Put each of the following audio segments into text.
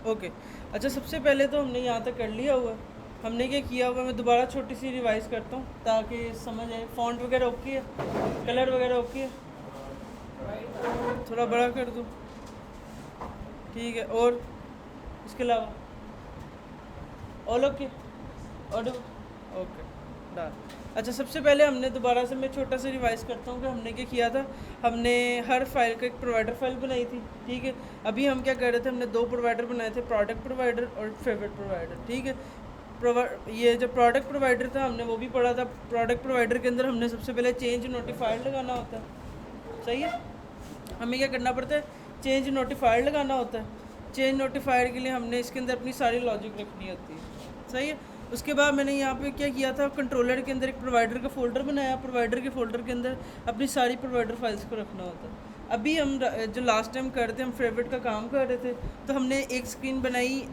Okay. अच्छा, सबसे पहले तो हमने यहाँ तक कर लिया हुआ है। हमने क्या किया हुआ, मैं दोबारा छोटी सी रिवाइज करता हूँ ताकि समझ आए। फ़ॉन्ट वगैरह ओके है, कलर वगैरह ओके है, थोड़ा बड़ा कर दूँ? ठीक है। और इसके अलावा ऑल ओके? और ओके, डन। अच्छा, सबसे पहले हमने दोबारा से, मैं छोटा सा रिवाइज करता हूँ कि हमने क्या किया था। हमने हर फाइल का एक प्रोवाइडर फाइल बनाई थी, ठीक है। अभी हम क्या कर रहे थे, हमने दो प्रोवाइडर बनाए थे, प्रोडक्ट प्रोवाइडर और फेवरेट प्रोवाइडर, ठीक है। ये जो प्रोडक्ट प्रोवाइडर था हमने वो भी पढ़ा था। प्रोडक्ट प्रोवाइडर के अंदर हमने सबसे पहले चेंज नोटिफाइड लगाना होता है, सही है। हमें क्या करना पड़ता है, चेंज नोटिफाइड लगाना होता है। चेंज नोटिफाइड के लिए हमने इसके अंदर अपनी सारी लॉजिक रखनी होती है, सही है। उसके बाद मैंने यहाँ पे क्या किया था, कंट्रोलर के अंदर एक प्रोवाइडर का फ़ोल्डर बनाया। प्रोवाइडर के फ़ोल्डर के अंदर अपनी सारी प्रोवाइडर फाइल्स को रखना होता है। अभी हम जो लास्ट टाइम कर रहे थे, हम फेवरेट का काम कर रहे थे, तो हमने एक स्क्रीन बनाई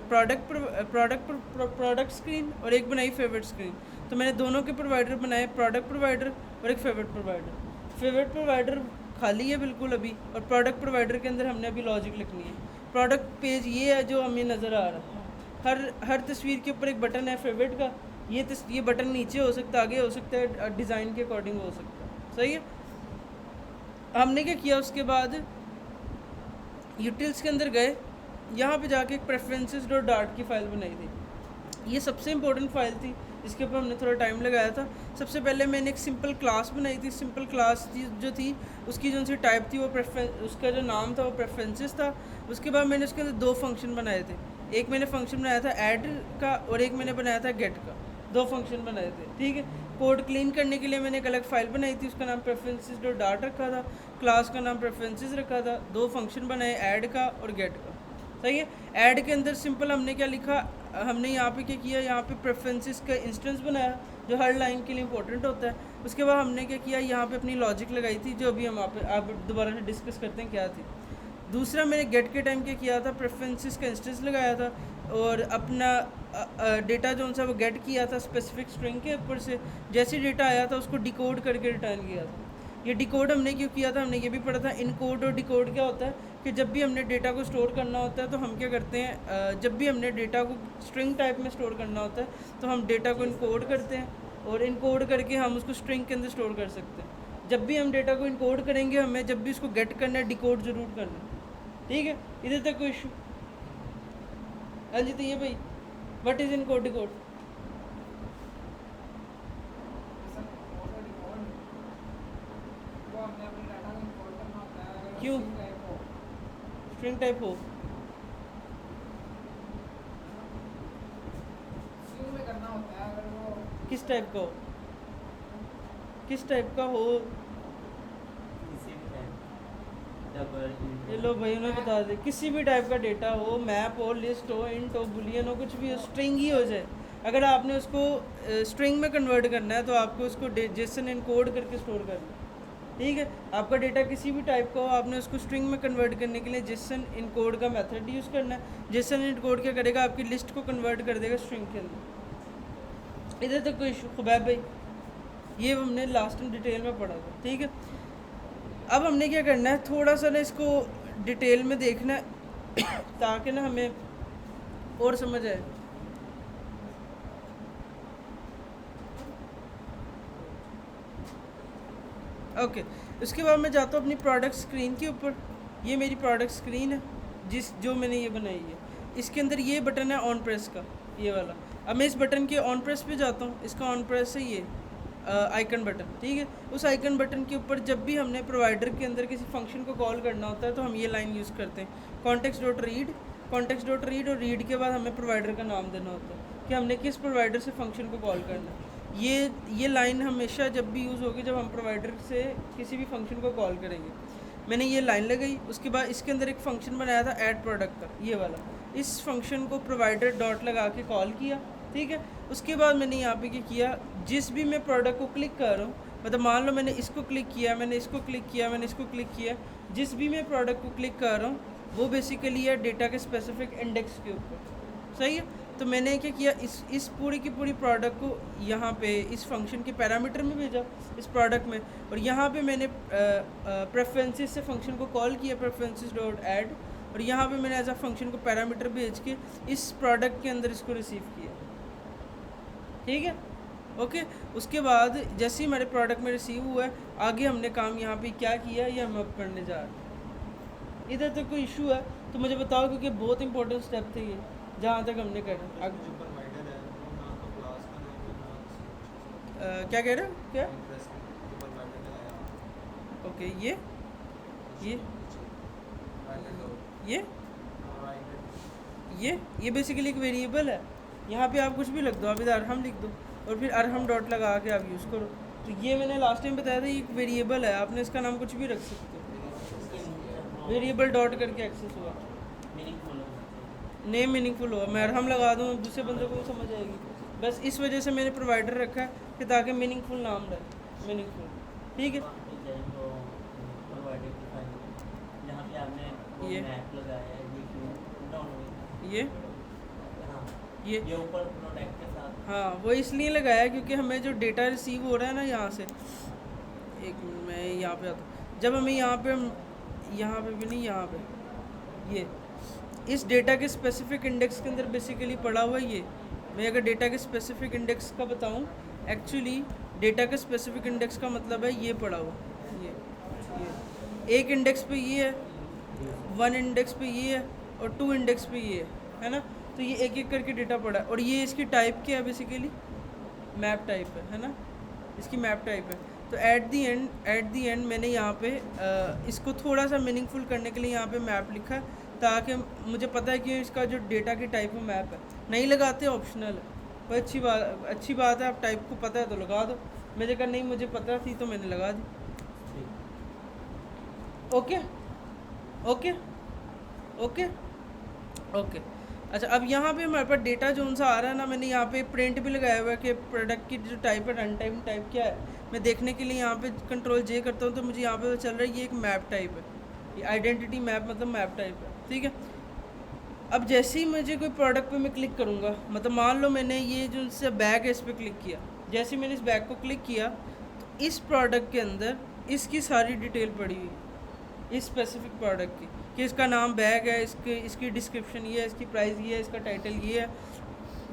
प्रोडक्ट स्क्रीन और एक बनाई फेवरेट स्क्रीन। तो मैंने दोनों के प्रोवाइडर बनाए, प्रोडक्ट प्रोवाइडर और एक फेवरेट प्रोवाइडर। फेवरेट प्रोवाइडर खाली है बिल्कुल अभी, और प्रोडक्ट प्रोवाइडर के अंदर हमने अभी लॉजिक लिखनी है। प्रोडक्ट पेज ये है जो हमें नज़र आ रहा है। हर तस्वीर के ऊपर एक बटन है फेवरेट का। ये बटन नीचे हो सकता है, आगे हो सकता है, डिज़ाइन के अकॉर्डिंग हो सकता है, सही है। हमने क्या किया, उसके बाद यूटिल्स के अंदर गए, यहाँ पे जाके एक प्रेफरेंसेस डॉट डार्ट की फ़ाइल बनाई थी। ये सबसे इम्पोर्टेंट फाइल थी, इसके ऊपर हमने थोड़ा टाइम लगाया था। सबसे पहले मैंने एक सिंपल क्लास बनाई थी। सिंपल क्लास जो थी, उसकी जो सी टाइप थी वो उसका जो नाम था वो प्रेफरेंसेस था। उसके बाद मैंने उसके अंदर दो फंक्शन बनाए थे। एक मैंने फंक्शन बनाया था ऐड का, और एक मैंने बनाया था गेट का। दो फंक्शन बनाए थे, ठीक है। कोड क्लीन करने के लिए मैंने एक अलग फ़ाइल बनाई थी, उसका नाम प्रेफरेंसेस डॉट डार्ट रखा था। क्लास का नाम प्रेफरेंसेस रखा था। दो फंक्शन बनाए, ऐड का और गेट का, सही है। ऐड के अंदर सिंपल हमने क्या लिखा, हमने यहाँ पे क्या किया, यहाँ पे प्रेफरेंसेस का इंस्टेंस बनाया जो हर लाइन के लिए इंपॉर्टेंट होता है। उसके बाद हमने क्या किया, यहाँ पे अपनी लॉजिक लगाई थी जो अभी हम आप दोबारा से डिस्कस करते हैं क्या थी। दूसरा मैंने गेट के टाइम क्या किया था, प्रेफरेंसेस का इंस्टेंस लगाया था और अपना डेटा जो सा वो गेट किया था स्पेसिफिक स्ट्रिंग के ऊपर से। जैसे डेटा आया था उसको डिकोड करके रिटर्न किया था। ये डिकोड हमने क्यों किया था, हमने ये भी पढ़ा था। इनकोड और डिकोड क्या होता है कि जब भी हमने डेटा को स्टोर करना होता है तो हम क्या करते हैं, जब भी हमने डेटा को स्ट्रिंग टाइप में स्टोर करना होता है तो हम डेटा को इनकोड करते हैं, और इनकोड करके हम उसको स्ट्रिंग के अंदर स्टोर कर सकते हैं। जब भी हम डेटा को इनकोड करेंगे, हमें जब भी उसको गेट करना है, डिकोड ज़रूर करना है, ठीक है। इधर तक कोई इशू? हाँ जी, तो ये भाई व्हाट इज़ इनकोड डिकोड? क्यों स्ट्रिंग टाइप हो? किस टाइप का हो, किस टाइप का हो? ये लो भाई, उन्हें बता दे, किसी भी टाइप का डेटा हो, मैप हो, लिस्ट हो, इंट हो, बुलियन हो, कुछ भी हो, स्ट्रिंग ही हो जाए। अगर आपने उसको स्ट्रिंग में कन्वर्ट करना है तो आपको उसको जेसन इनकोड करके स्टोर करना है, ठीक है। आपका डेटा किसी भी टाइप का हो, आपने उसको स्ट्रिंग में कन्वर्ट करने के लिए जेसन इनकोड का मेथड यूज़ करना है। जेसन इनकोड क्या करेगा, आपकी लिस्ट को कन्वर्ट कर देगा स्ट्रिंग के अंदर। इधर तक कोई इशू खुबैब भाई? ये हमने लास्ट में डिटेल में पढ़ा था, ठीक है। अब हमने क्या करना है, थोड़ा सा ना इसको डिटेल में देखना है ताकि ना हमें और समझ आए। ओके, उसके बाद मैं जाता हूँ अपनी प्रोडक्ट स्क्रीन के ऊपर। ये मेरी प्रोडक्ट स्क्रीन है जो मैंने ये बनाई है। इसके अंदर ये बटन है ऑन प्रेस का, ये वाला। अब मैं इस बटन के ऑन प्रेस पे जाता हूँ। इसका ऑन प्रेस है ये आइकन बटन, ठीक है। उस आइकन बटन के ऊपर जब भी हमने प्रोवाइडर के अंदर किसी फंक्शन को कॉल करना होता है तो हम ये लाइन यूज़ करते हैं, context dot read. Context dot read, और रीड के बाद हमें प्रोवाइडर का नाम देना होता है कि हमने किस प्रोवाइडर से फंक्शन को कॉल करना है। ये लाइन हमेशा जब भी यूज़ होगी जब हम प्रोवाइडर से किसी भी फंक्शन को कॉल करेंगे। मैंने ये लाइन लगाई। उसके बाद इसके अंदर एक फ़ंक्शन बनाया था ऐड प्रोडक्ट का, ये वाला। इस फंक्शन को प्रोवाइडर डॉट लगा के कॉल किया, ठीक है। उसके बाद मैंने यहाँ पे क्या किया, जिस भी मैं प्रोडक्ट को क्लिक कर रहा हूँ, मतलब मान लो मैंने इसको क्लिक किया, मैंने इसको क्लिक किया, मैंने इसको क्लिक किया, जिस भी मैं प्रोडक्ट को क्लिक कर रहा हूँ वो बेसिकली है डेटा के स्पेसिफिक इंडेक्स के ऊपर, सही है। तो मैंने क्या किया, इस पूरी की पूरी प्रोडक्ट को यहाँ पे इस फंक्शन के पैरामीटर में भेजा, इस प्रोडक्ट में। और यहाँ पे मैंने प्रेफरेंसेस से फंक्शन को कॉल किया, प्रेफरेंसेस डॉट ऐड। और यहाँ पे मैंने एज अ फंक्शन को पैरामीटर भेज के इस प्रोडक्ट के अंदर इसको रिसीव किया, ठीक है। ओके, उसके बाद जैसे ही हमारे प्रोडक्ट में रिसीव हुआ है, आगे हमने काम यहाँ पे क्या किया ये हम अब करने जा रहे हैं। इधर तक कोई इशू है तो मुझे बताओ, क्योंकि बहुत इंपॉर्टेंट स्टेप थे ये जहाँ तक हमने करना। क्या कह रहे हो, क्या? ओके, ये ये बेसिकली एक वेरिएबल है। यहाँ पे आप कुछ भी लिख दो, आप इधर अरहम लिख दो और फिर अरहम डॉट लगा के आप यूज़ करो। तो ये मैंने लास्ट टाइम बताया था, ये एक वेरिएबल है, आपने इसका नाम कुछ भी रख सकते हो। वेरिएबल डॉट करके एक्सेस हुआ, नेम मीनिंगफुल हुआ। मैं अरहम लगा दूँ, दूसरे बंदे को समझ आएगी। बस इस वजह से मैंने प्रोवाइडर रखा है कि ताकि मीनिंगफुल नाम रहे, मीनिंगफुल, ठीक है। ये ऊपर प्रोडक्ट के साथ, हाँ वो इसलिए लगाया क्योंकि हमें जो डेटा रिसीव हो रहा है ना यहाँ से, एक मिनट मैं यहाँ पे आता हूँ, जब हमें यहाँ पे भी नहीं, यहाँ पे ये इस डेटा के स्पेसिफिक इंडेक्स के अंदर बेसिकली पड़ा हुआ है। ये मैं अगर डेटा के स्पेसिफिक इंडेक्स का बताऊँ, एक्चुअली डेटा के स्पेसिफिक इंडेक्स का मतलब है ये पड़ा हुआ, ये एक इंडेक्स पे ये है, 1 इंडेक्स पे ये है और 2 इंडेक्स पे ये है ना। तो ये एक एक करके डेटा पड़ा है और ये इसकी टाइप क्या है, बेसिकली मैप टाइप है ना, इसकी मैप टाइप है। तो एट दी एंड मैंने यहाँ पे इसको थोड़ा सा मीनिंगफुल करने के लिए यहाँ पे मैप लिखा है, ताकि मुझे पता है कि इसका जो डेटा की टाइप में मैप है। नहीं लगाते ऑप्शनल है, कोई अच्छी बात है, आप टाइप को पता है तो लगा दो। मेरे का नहीं मुझे पता थी तो मैंने लगा दी। Okay okay okay okay. अच्छा, अब यहाँ पे हमारे पास डेटा जो सा आ रहा है ना, मैंने यहाँ पे प्रिंट भी लगाया हुआ है कि प्रोडक्ट की जो टाइप है, रन टाइम टाइप क्या है। मैं देखने के लिए यहाँ पे कंट्रोल जे करता हूँ तो मुझे यहाँ पे चल रहा है ये एक मैप टाइप है, ये आइडेंटिटी मैप मतलब मैप टाइप है, ठीक है। अब जैसे ही मुझे कोई प्रोडक्ट पे मैं क्लिक करूँगा, मतलब मान लो मैंने ये जो से बैग है इस पर क्लिक किया, जैसे ही मैंने इस बैग को क्लिक किया तो इस प्रोडक्ट के अंदर इसकी सारी डिटेल पड़ी हुई इस स्पेसिफिक प्रोडक्ट की, कि इसका नाम बैग है, इसकी डिस्क्रिप्शन ये है, इसकी प्राइस ये है, इसका टाइटल ये है।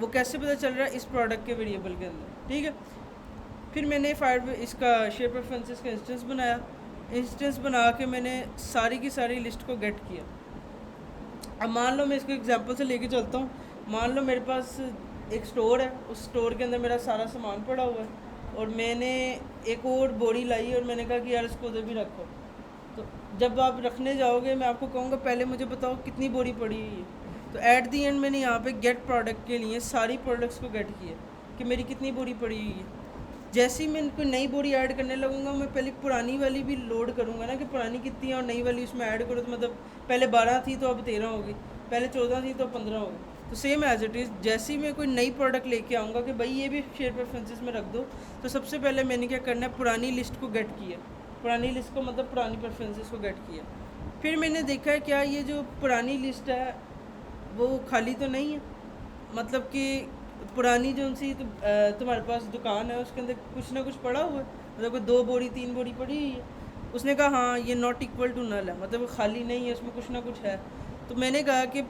वो कैसे पता चल रहा है, इस प्रोडक्ट के वेरिएबल के अंदर, ठीक है। फिर मैंने इसका शेयर प्रेफरेंसेस का इंस्टेंस बना के मैंने सारी की सारी लिस्ट को गेट किया। अब मान लो मैं इसको एग्जांपल से लेके चलता हूँ। मान लो मेरे पास एक स्टोर है, उस स्टोर के अंदर मेरा सारा सामान पड़ा हुआ है और मैंने एक और बोरी लाई और मैंने कहा कि यार इसको उधर भी रखो। तो जब आप रखने जाओगे मैं आपको कहूँगा पहले मुझे बताओ कितनी बोरी पड़ी हुई है। तो एट दी एंड मैंने यहाँ पे गेट प्रोडक्ट के लिए सारी प्रोडक्ट्स को गेट किया कि मेरी कितनी बोरी पड़ी हुई है। जैसे ही मैं कोई नई बोरी ऐड करने लगूंगा, मैं पहले पुरानी वाली भी लोड करूँगा ना कि पुरानी कितनी है और नई वाली उसमें ऐड करो, तो मतलब पहले 12 थी तो अब 13 होगी, पहले 14 थी तो 15 होगी। तो सेम एज इट इज़ जैसे ही मैं कोई नई प्रोडक्ट लेके आऊँगा कि भाई ये भी शेयर प्रेफरेंसेस में रख दो, तो सबसे पहले मैंने क्या करना है, पुरानी लिस्ट को गेट किया। पुरानी लिस्ट को मतलब पुरानी प्रेफरेंसेस को गेट किया। फिर मैंने देखा है क्या ये जो पुरानी लिस्ट है वो खाली तो नहीं है, मतलब कि पुरानी जो सी तुम्हारे पास दुकान है उसके अंदर कुछ ना कुछ पड़ा हुआ है, मतलब 2 बोरी 3 बोरी पड़ी हुई है। उसने कहा हाँ ये नॉट इक्वल टू नल है, मतलब वो खाली नहीं है, उसमें कुछ ना कुछ है। तो मैंने कहा कि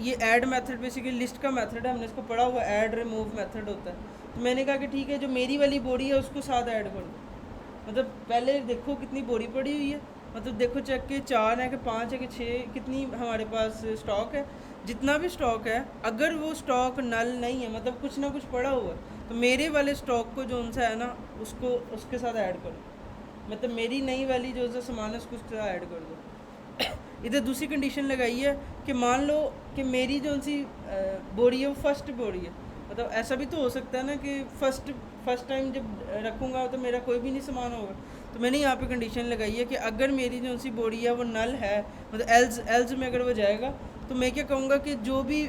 ये ऐड मेथड बेसिकली लिस्ट का मेथड है, हमने इसको पढ़ा हुआ ऐड रिमूव मेथड होता है। तो मैंने कहा कि ठीक है जो मेरी वाली बोरी है उसको साथ ऐड कर दो। मतलब पहले देखो कितनी बोरी पड़ी हुई है, मतलब देखो चेक के 4 है कि 5 है कि 6, कितनी हमारे पास स्टॉक है। जितना भी स्टॉक है अगर वो स्टॉक नल नहीं है, मतलब कुछ ना कुछ पड़ा हुआ है, तो मेरे वाले स्टॉक को जो उनसा है ना उसको उसके साथ ऐड करो, मतलब मेरी नई वाली जो सा सामान है उसको उसके साथ ऐड कर दो। इधर दूसरी कंडीशन लगाई है कि मान लो कि मेरी जो सी बोरी है वो फर्स्ट बोरी है, मतलब ऐसा भी तो हो सकता है ना कि फर्स्ट टाइम जब रखूँगा तो मेरा कोई भी नहीं सामान होगा। तो मैंने यहाँ पे कंडीशन लगाई है कि अगर मेरी जो सी बोरी है वो नल है, मतलब एल्स में अगर वो जाएगा, तो मैं क्या कहूँगा कि जो भी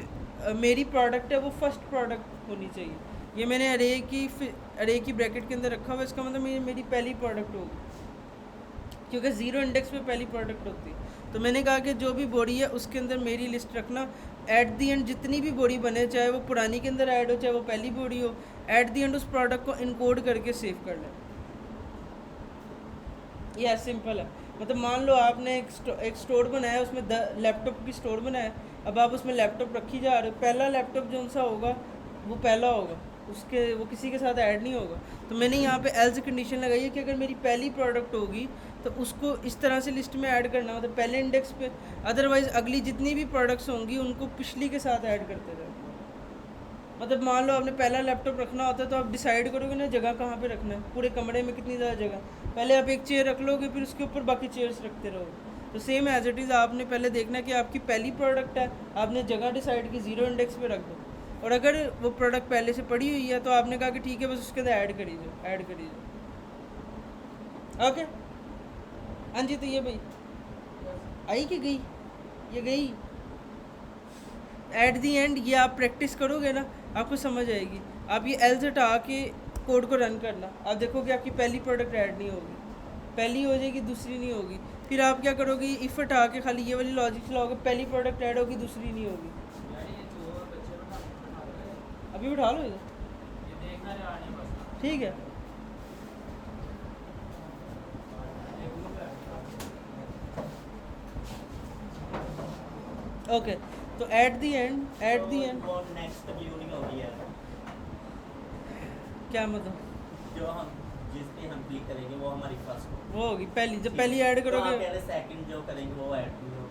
मेरी प्रोडक्ट है वो फर्स्ट प्रोडक्ट होनी चाहिए। ये मैंने अरे की ब्रैकेट के अंदर रखा हुआ, इसका मतलब मेरी पहली प्रोडक्ट होगी, क्योंकि 0 इंडेक्स पे पहली प्रोडक्ट होती है। तो मैंने कहा कि जो भी बोरी है उसके अंदर मेरी लिस्ट रखना, एट दी एंड जितनी भी बोरी बने, चाहे वो पुरानी के अंदर ऐड हो चाहे वो पहली बोरी हो, एट दी एंड उस प्रोडक्ट को इनकोड करके सेव कर लें। ये सिंपल है। मतलब मान लो आपने एक स्टोर बनाया, उसमें लैपटॉप की स्टोर बनाया, अब आप उसमें लैपटॉप रखी जा रहे हो, पहला लैपटॉप जो सा होगा वो पहला होगा, उसके वो किसी के साथ ऐड नहीं होगा। तो मैंने यहाँ पे एल्स कंडीशन लगाई है कि अगर मेरी पहली प्रोडक्ट होगी तो उसको इस तरह से लिस्ट में ऐड करना, मतलब पहले इंडेक्स पे, अदरवाइज़ अगली जितनी भी प्रोडक्ट्स होंगी उनको पिछली के साथ ऐड करते रहो। मतलब मान लो आपने पहला लैपटॉप रखना होता है तो आप डिसाइड करोगे ना जगह कहाँ पे रखना है, पूरे कमरे में कितनी ज़्यादा जगह, पहले आप एक चेयर रख लोगे, फिर उसके ऊपर बाकी चेयर्स रखते रहोगे। तो सेम एज इट इज़ आपने पहले देखना है कि आपकी पहली प्रोडक्ट है, आपने जगह डिसाइड की 0 इंडेक्स पे रख दो, और अगर वो प्रोडक्ट पहले से पड़ी हुई है तो आपने कहा कि ठीक है बस उसके अंदर ऐड करी जाओ, ऐड करी जाओ। ओके, हाँ जी। तो ये भाई आई कि गई, ये गई। एट दी एंड ये आप प्रैक्टिस करोगे ना, आपको समझ आएगी। आप ये एल्स हटा के कोड को रन करना, आप देखोगे आपकी पहली प्रोडक्ट ऐड नहीं होगी, पहली हो जाएगी दूसरी नहीं होगी। फिर आप क्या करोगे, इफ़ हटा के खाली ये वाली लॉजिक चलाओगे, पहली प्रोडक्ट ऐड होगी दूसरी नहीं होगी। अभी उठा लो इधर, ठीक है। ओके, तो at the and next view नहीं होगी यार, क्या मतलब, जो हम जिस पे हम क्लिक करेंगे वो हमारी फर्स्ट वो होगी पहली, जब पहली ऐड करोगे। तो पहले सेकंड जो करेंगे वो ऐड नहीं होगा।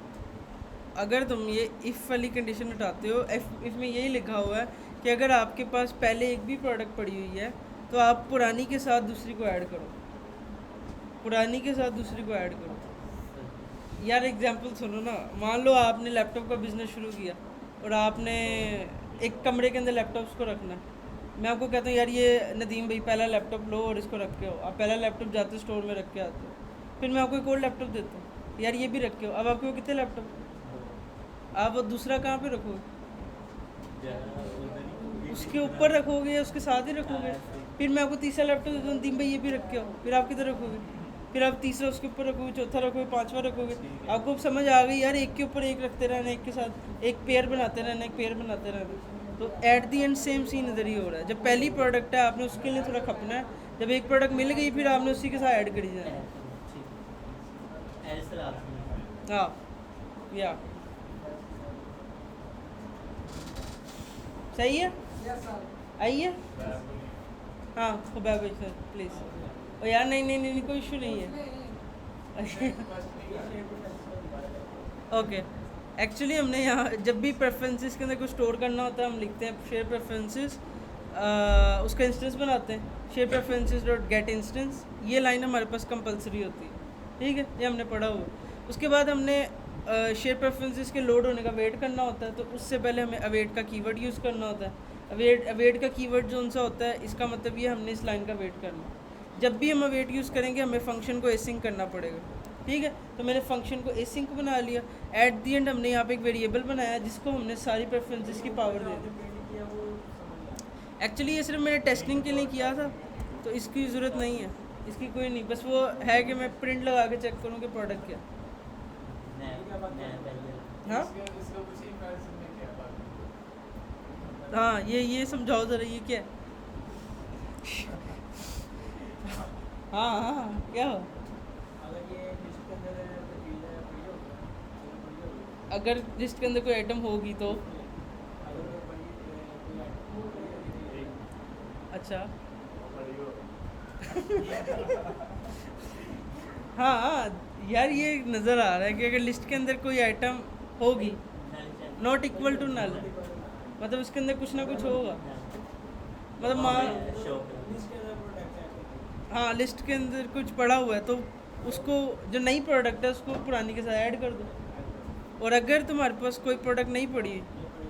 अगर तुम ये इफ़ वाली कंडीशन उठाते हो, इफ़ में यही लिखा हुआ है कि अगर आपके पास पहले एक भी प्रोडक्ट पड़ी हुई है तो आप पुरानी के साथ दूसरी को ऐड करो, पुरानी के साथ दूसरी को ऐड करो। यार एग्जांपल सुनो ना, मान लो आपने लैपटॉप का बिज़नेस शुरू किया और आपने एक कमरे के अंदर लैपटॉप्स को रखना है। मैं आपको कहता हूँ यार ये नदीम भाई पहला लैपटॉप लो और इसको रख के हो, आप पहला लैपटॉप जाते हो स्टोर में रख के आते हो, फिर मैं आपको एक और लैपटॉप देता हूँ, यार ये भी रख के हो। अब आपके वो कितने लैपटॉप, आप वो दूसरा कहाँ पे रखोगे, उसके ऊपर रखोगे या उसके साथ ही रखोगे। फिर मैं आपको तीसरा लैपटॉप देता हूँ, तीन भाई ये भी रख के हो, फिर आप किधर रखोगे, फिर आप तीसरा उसके ऊपर रखोगे, चौथा रखोगे, पांचवा रखोगे। आपको अब समझ आ गई यार, एक के ऊपर एक रखते रहना, एक के साथ एक पेयर बनाते रहना, एक पेयर बनाते रहना। तो at the end same scene इधर ही हो रहा है। जब पहली प्रोडक्ट है आपने उसके लिए थोड़ा खपना है, जब एक प्रोडक्ट मिल गई फिर आपने उसी के साथ ऐड करी जाना है। हाँ या सही है, आइए। हाँ खुबैब भाई सर प्लीज़। ओ यार नहीं नहीं नहीं, कोई इशू नहीं है। ओके, एक्चुअली हमने यहाँ जब भी प्रेफरेंसेस के अंदर कुछ स्टोर करना होता है हम लिखते हैं शेयर प्रेफरेंसेस, उसका इंस्टेंस बनाते हैं share preferences dot gate instance. ये लाइन हमारे पास कंपलसरी होती है, ठीक है, ये हमने पढ़ा हुआ। उसके बाद हमने शेयर प्रेफरेंसेस के लोड होने का वेट करना होता है, तो उससे पहले हमें अवेट का कीवर्ड यूज़ करना होता है। अवेट का कीवर्ड जो सा होता है, इसका मतलब ये हमने इस लाइन का वेट करना। जब भी हम अवेट यूज़ करेंगे हमें फंक्शन को एसिंक करना पड़ेगा, ठीक है। तो मैंने फंक्शन को एसिंक बना लिया। एट दी एंड हमने यहाँ पे एक वेरिएबल बनाया जिसको हमने सारी प्रेफरेंसेस की पावर दे दी। एक्चुअली ये सिर्फ मैंने टेस्टिंग के लिए किया था, तो इसकी ज़रूरत नहीं है, इसकी कोई नहीं, बस वो है कि मैं प्रिंट लगा के चेक करूँ कि प्रोडक्ट क्या। हाँ हाँ, ये समझाओ ज़रा, ये क्या है। हाँ हाँ क्या हो, अगर लिस्ट के अंदर कोई आइटम होगी तो अच्छा। हाँ यार ये नज़र आ रहा है कि अगर लिस्ट के अंदर कोई आइटम होगी नॉट इक्वल टू नल, मतलब उसके अंदर कुछ ना कुछ होगा, मतलब हाँ लिस्ट के अंदर कुछ पड़ा हुआ है तो उसको जो नई प्रोडक्ट है उसको पुरानी के साथ ऐड कर दो। और अगर तुम्हारे पास कोई प्रोडक्ट नहीं पड़ी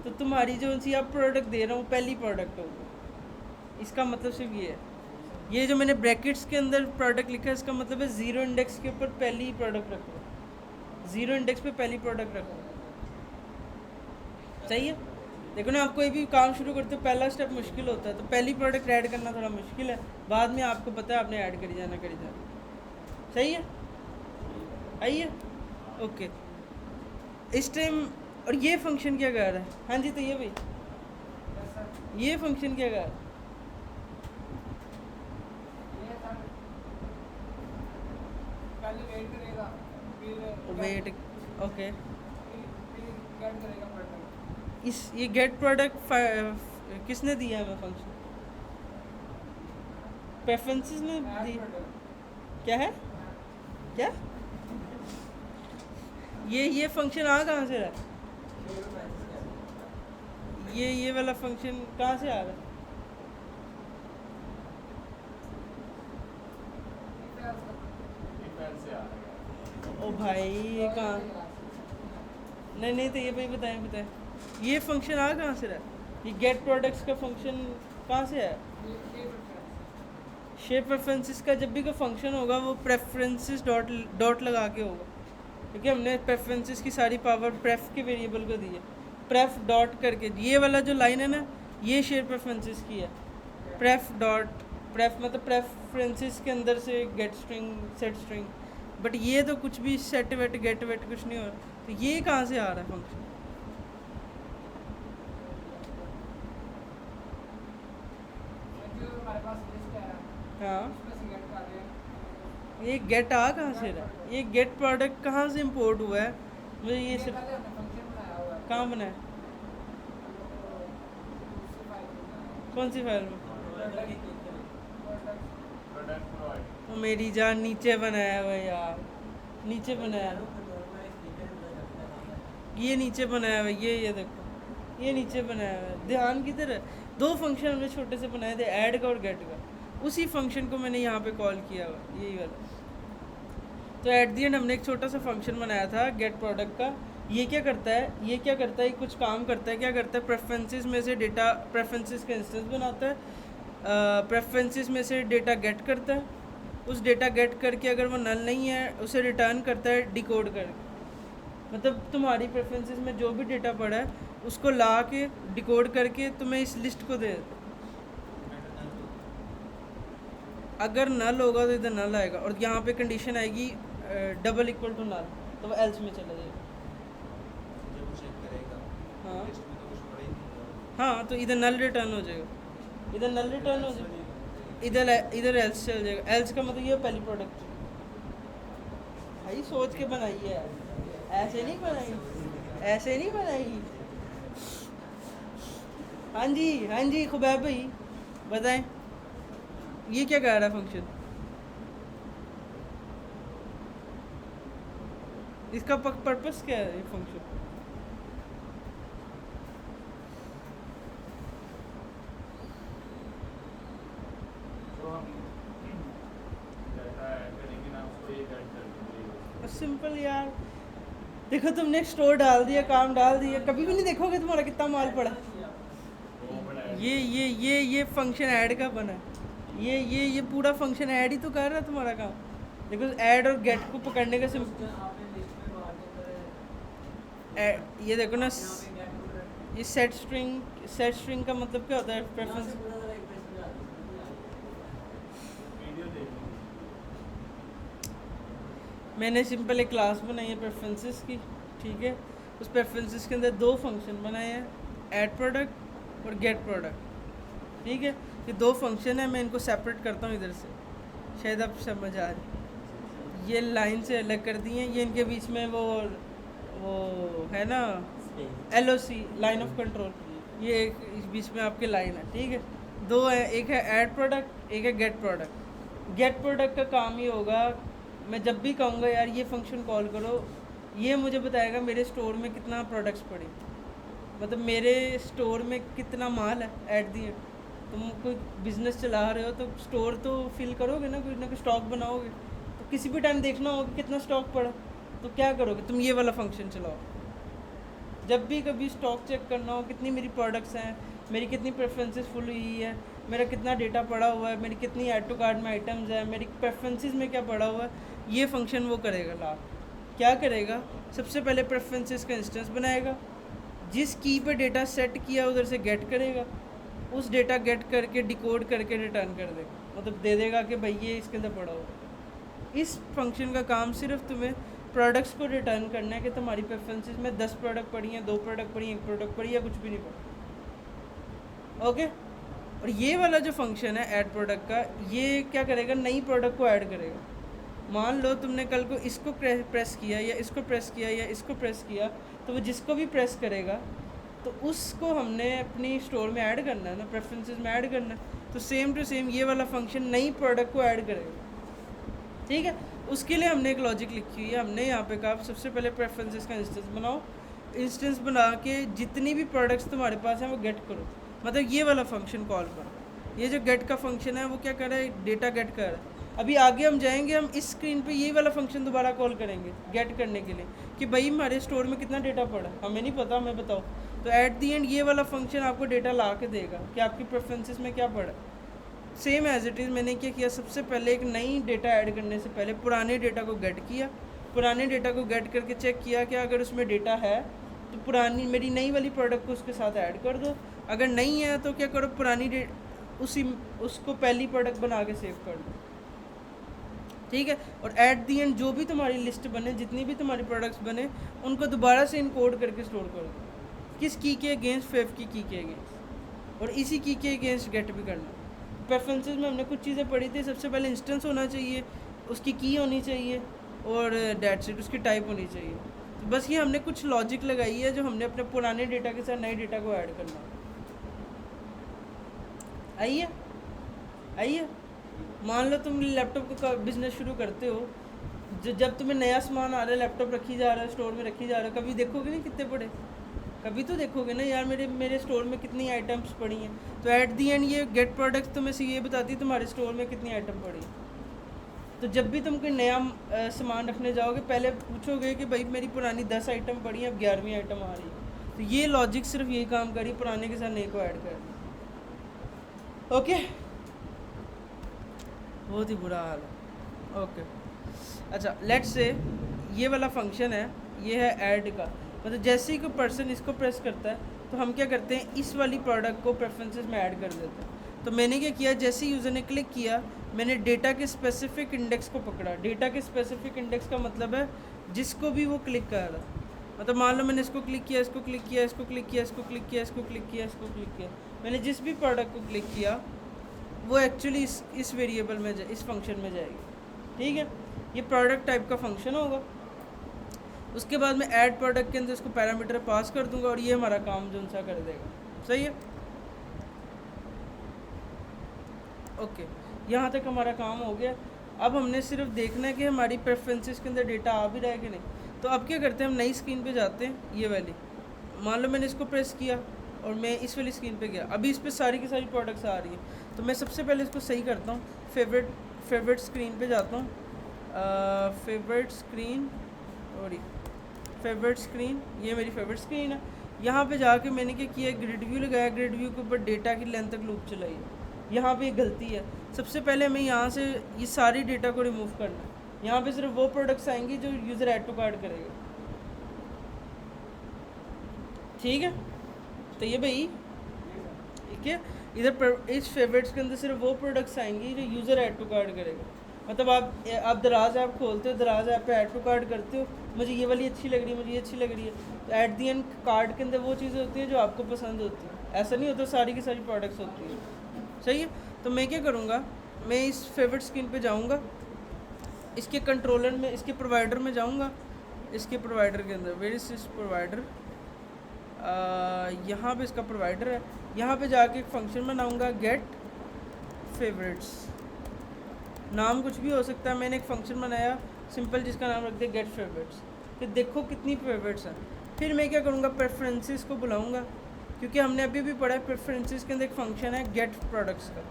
तो तुम्हारी जो सी आप प्रोडक्ट दे रहा हूँ पहली प्रोडक्ट होगी। इसका मतलब सिर्फ ये है, ये जो मैंने ब्रैकेट्स के अंदर प्रोडक्ट लिखा है इसका मतलब है 0 इंडेक्स के ऊपर पहली प्रोडक्ट रखो, 0 इंडेक्स पे पहली प्रोडक्ट रखो, सही है। देखो ना, आप कोई भी काम शुरू करते हो पहला स्टेप मुश्किल होता है, तो पहली प्रोडक्ट ऐड करना थोड़ा मुश्किल है, बाद में आपको पता है आपने ऐड करी जाना, सही है। आइए ओके, इस टाइम और ये फंक्शन क्या कर रहा है। हाँ जी, तो ये भाई ये फंक्शन क्या कर रहा है, पहले वेट करेगा वेट ओके इस ये गेट प्रोडक्ट किसने दिया है फंक्शन प्रेफरेंसेस में दी क्या है क्या ये फंक्शन आ कहाँ से रहा है ये वाला फंक्शन कहाँ से आ रहा है ओ भाई ये कहाँ नहीं तो ये भाई बताएं ये फंक्शन आ कहाँ से रहा है ये गेट प्रोडक्ट्स का फंक्शन कहाँ से है शेप प्रेफरेंसेस का जब भी कोई फंक्शन होगा वो प्रेफरेंसेस डॉट लगा के होगा क्योंकि हमने प्रेफरेंसेस की सारी पावर प्रेफ के वेरिएबल को दी है प्रेफ डॉट करके ये वाला जो लाइन है ना ये शेप प्रेफरेंसेस की है प्रेफ मतलब प्रेफरेंसेस के अंदर से gate string set string but ये तो कुछ भी सेट वेट गेट वेट कुछ नहीं हो रहा तो ये कहाँ से आ रहा है फंक्शन हाँ ये गेट आ कहाँ से रहा है ये गेट प्रोडक्ट कहाँ से इंपोर्ट हुआ है मुझे ये सिर्फ कहाँ बनाया कौन सी फाइल में वो मेरी जान नीचे बनाया हुआ यार नीचे बनाया ये नीचे बनाया हुआ ये देखो ये नीचे बनाया हुआ है ध्यान किधर है दो फंक्शन हमने छोटे से बनाए थे ऐड का और गेट का उसी फंक्शन को मैंने यहाँ पे कॉल किया हुआ यही वाला तो एट दी एंड हमने एक छोटा सा फंक्शन बनाया था गेट प्रोडक्ट का ये क्या करता है कुछ काम करता है क्या करता है प्रेफरेंसेस में से डेटा प्रेफरेंसेस का इंस्टेंस बनाता है प्रेफरेंसेस में से डेटा गेट करता है उस डेटा गेट करके अगर वो नल नहीं है उसे रिटर्न करता है डिकोड करके मतलब तुम्हारी प्रेफरेंसेस में जो भी डेटा पड़ा है उसको ला के डिकोड करके तुम्हें इस लिस्ट को दे अगर नल होगा तो इधर नल आएगा और यहाँ पे कंडीशन आएगी डबल इक्वल टू नल तो वो एल्स में चला जाएगा हाँ तो इधर नल रिटर्न हो जाएगा इधर नल रिटर्न हो जाएगा इधर एल्स चल जाएगा एल्स का मतलब ये पहली प्रोडक्ट भाई सोच के बनाई है ऐसे नहीं बनाई हाँ जी खुबैब भाई बताएं ये क्या कह रहा है फंक्शन इसका पर्पस क्या है ये फंक्शन सिंपल यार देखो तुमने स्टोर डाल दिया काम डाल दिया कभी भी नहीं देखोगे तुम्हारा कितना माल पड़ा ये फंक्शन ऐड का बना ये पूरा फंक्शन ऐड ही तो कर रहा है तुम्हारा काम देखो ऐड और गेट को पकड़ने का ये देखो ना ये सेट स्ट्रिंग का मतलब क्या होता है प्रेफरेंस मैंने सिंपल एक क्लास बनाई है प्रेफरेंसेस की ठीक है उस प्रेफरेंसेस के अंदर दो फंक्शन बनाए हैं ऐड प्रोडक्ट और गेट प्रोडक्ट ठीक है ये दो फंक्शन है मैं इनको सेपरेट करता हूँ इधर से शायद आप समझ आ रही ये लाइन से अलग कर दिए ये इनके बीच में वो है ना LOC लाइन ऑफ कंट्रोल ये इस बीच में आपके लाइन है ठीक है दो है एक है ऐड प्रोडक्ट एक है गेट प्रोडक्ट का काम ये होगा मैं जब भी कहूँगा यार ये फंक्शन कॉल करो ये मुझे बताएगा मेरे स्टोर में कितना प्रोडक्ट्स पड़े मतलब मेरे स्टोर में कितना माल है एट दी एंड तुम कोई बिज़नेस चला रहे हो तो स्टोर तो फिल करोगे ना कोई स्टॉक बनाओगे तो किसी भी टाइम देखना होगा कितना स्टॉक पड़ा तो क्या करोगे तुम ये वाला फंक्शन चलाओ जब भी कभी स्टॉक चेक करना हो कितनी मेरी प्रोडक्ट्स हैं मेरी कितनी प्रेफरेंसेस फुल हुई है मेरा कितना डेटा पड़ा हुआ है मेरी कितनी ऐड टू कार्ट में आइटम्स है मेरी प्रेफरेंसेस में क्या पड़ा हुआ है ये फंक्शन वो करेगा क्या करेगा सबसे पहले प्रेफरेंसेस का इंस्टेंस बनाएगा जिस की पे डेटा सेट किया उधर से गेट करेगा उस डेटा गेट करके डिकोड करके रिटर्न कर देगा मतलब दे देगा कि भाई ये इसके अंदर पड़ा हुआ इस फंक्शन का काम सिर्फ तुम्हें प्रोडक्ट्स को रिटर्न करना है कि तुम्हारी प्रेफरेंसेस में 10 प्रोडक्ट पड़ी हैं 2 प्रोडक्ट पड़ी हैं 1 प्रोडक्ट पड़ी या कुछ भी नहीं पड़ा ओके और ये वाला जो फंक्शन है ऐड प्रोडक्ट का ये क्या करेगा नई प्रोडक्ट को ऐड करेगा मान लो तुमने कल को इसको प्रेस किया या इसको प्रेस किया या इसको प्रेस किया, तो वो जिसको भी प्रेस करेगा तो उसको हमने अपनी स्टोर में ऐड करना है ना, प्रेफरेंसेस में ऐड करना है। तो सेम टू सेम ये वाला फंक्शन नई प्रोडक्ट को ऐड करेगा, ठीक है। उसके लिए हमने एक लॉजिक लिखी हुई है। हमने यहाँ पे कहा सबसे पहले प्रेफरेंसेस का इंस्टेंस बनाओ, इंस्टेंस बना के जितनी भी प्रोडक्ट्स तुम्हारे पास हैं वो गेट करो, मतलब ये वाला फंक्शन कॉल करो। ये जो गेट का फंक्शन है वो क्या कर रहा है, डेटा गेट कर रहा है। अभी आगे हम जाएंगे, हम इस स्क्रीन पे ये वाला फंक्शन दोबारा कॉल करेंगे गेट करने के लिए कि भाई हमारे स्टोर में कितना डेटा पड़ा, हमें नहीं पता, हमें बताओ। तो एट दी एंड ये वाला फंक्शन आपको डेटा ला के देगा कि आपकी प्रेफरेंसेस में क्या पड़ा। सेम एज इट इज़ मैंने क्या किया, सबसे पहले एक नई डेटा ऐड करने से पहले पुराने डेटा को गेट किया, पुराने डेटा को गेट करके चेक किया कि अगर उसमें डेटा है तो पुरानी मेरी नई वाली प्रोडक्ट को उसके साथ ऐड कर दो, अगर नहीं है तो क्या करो, पुरानी उसको पहली प्रोडक्ट बना के सेव कर दो, ठीक है। और एट दी एंड जो भी तुम्हारी लिस्ट बने, जितनी भी तुम्हारी प्रोडक्ट्स बने, उनको दोबारा से इनकोड करके स्टोर कर दो। किस की के अगेंस्ट, फेव की के अगेंस्ट, और इसी की के अगेंस्ट गेट भी करना। प्रेफरेंसेस में हमने कुछ चीज़ें पढ़ी थी, सबसे पहले इंस्टेंस होना चाहिए, उसकी की होनी चाहिए और डेट्स इट, उसकी टाइप होनी चाहिए। तो बस ये हमने कुछ लॉजिक लगाई है जो हमने अपने पुराने डेटा के साथ नए डेटा को ऐड करना। आइए मान लो तुम लैपटॉप का बिजनेस शुरू करते हो, जब तुम्हें नया सामान आ रहा है, लैपटॉप रखी जा रहा है, स्टोर में रखी जा रहा है, कभी देखोगे नहीं कितने पड़े, कभी तो देखोगे ना यार मेरे स्टोर में कितनी आइटम्स पड़ी हैं। तो एट दी एंड ये गेट प्रोडक्ट्स तुम्हें से ये बताती है तुम्हारे स्टोर में कितनी आइटम पड़ी है। तो जब भी तुम कोई नया सामान रखने जाओगे, पहले पूछोगे कि भाई मेरी पुरानी 10 आइटम पड़ी हैं, अब 11वीं आइटम आ रही है। तो ये लॉजिक सिर्फ यही काम करी, पुराने के साथ नए को ऐड कर दी। ओके, बहुत ही बुरा हाल है। ओके, अच्छा लेट्स से ये वाला फंक्शन है, ये है ऐड का, मतलब जैसे ही कोई पर्सन इसको प्रेस करता है तो हम क्या करते हैं, इस वाली प्रोडक्ट को प्रेफरेंसेस में ऐड कर देते हैं। तो मैंने क्या किया, जैसे ही यूज़र ने क्लिक किया, मैंने डेटा के स्पेसिफिक इंडेक्स को पकड़ा। डेटा के स्पेसिफिक इंडेक्स का मतलब है जिसको भी वो क्लिक कर रहा, मतलब मान लो मैंने इसको क्लिक किया, इसको क्लिक किया, इसको क्लिक किया, इसको क्लिक किया, इसको क्लिक किया, इसको क्लिक किया, मैंने जिस भी प्रोडक्ट को क्लिक किया वो एक्चुअली इस वेरिएबल में इस फंक्शन में जाएगी, ठीक है। ये प्रोडक्ट टाइप का फंक्शन होगा। उसके बाद मैं ऐड प्रोडक्ट के अंदर इसको पैरामीटर पास कर दूंगा और ये हमारा काम जो सा कर देगा, सही है। ओके, यहाँ तक हमारा काम हो गया। अब हमने सिर्फ देखना है कि हमारी प्रेफरेंसेस के अंदर डेटा आ भी रहा है कि नहीं। तो अब क्या करते हैं, हम नई स्क्रीन पे जाते हैं, ये वाली। मान लो मैंने इसको प्रेस किया और मैं इस वाली स्क्रीन पे गया, अभी इस पर सारी की सारी प्रोडक्ट्स आ रही हैं। तो मैं सबसे पहले इसको सही करता हूँ, फेवरेट स्क्रीन पे जाता हूँ, फेवरेट स्क्रीन, और फेवरेट स्क्रीन, ये मेरी फेवरेट स्क्रीन है। यहाँ पे जाके मैंने क्या किया, ग्रिड व्यू लगाया, ग्रिड व्यू के ऊपर डेटा की लेंथ तक लूप चलाई है। यहाँ पे एक गलती है, सबसे पहले हमें यहाँ से ये सारी डेटा को रिमूव करना है। यहाँ पे सिर्फ वो प्रोडक्ट्स आएंगी जो यूज़र ऐड टू कार्ट करेगा, ठीक है। तो ये भाई ठीक है, इधर इस फेवरेट्स के अंदर सिर्फ वो प्रोडक्ट्स आएंगी जो यूज़र ऐड टू कार्ट करेगा। मतलब आप दराज ऐप खोलते हो, दराज ऐप पे ऐड टू कार्ट करते हो, मुझे ये वाली अच्छी लग रही है, मुझे ये अच्छी लग रही है, तो एट दी एंड कार्ड के अंदर वो चीज़ें होती हैं जो आपको पसंद होती हैं। ऐसा नहीं होता सारी की सारी प्रोडक्ट्स होती हैं, सही है। तो मैं क्या करूँगा, मैं इस फेवरेट स्क्रीन पे जाऊँगा, इसके कंट्रोलर में, इसके प्रोवाइडर में जाऊँगा, इसके प्रोवाइडर के अंदर वेयर इज दिस प्रोवाइडर, यहाँ पे इसका प्रोवाइडर है। यहाँ पे जाके एक फंक्शन बनाऊँगा गेट फेवरेट्स, नाम कुछ भी हो सकता है। मैंने एक फंक्शन बनाया सिंपल जिसका नाम रख दिया गेट फेवरेट्स, कि देखो कितनी फेवरेट्स हैं। फिर मैं क्या करूँगा, प्रेफरेंसेस को बुलाऊँगा, क्योंकि हमने अभी भी पढ़ा है प्रेफरेंसेस के अंदर एक फंक्शन है गेट प्रोडक्ट्स का।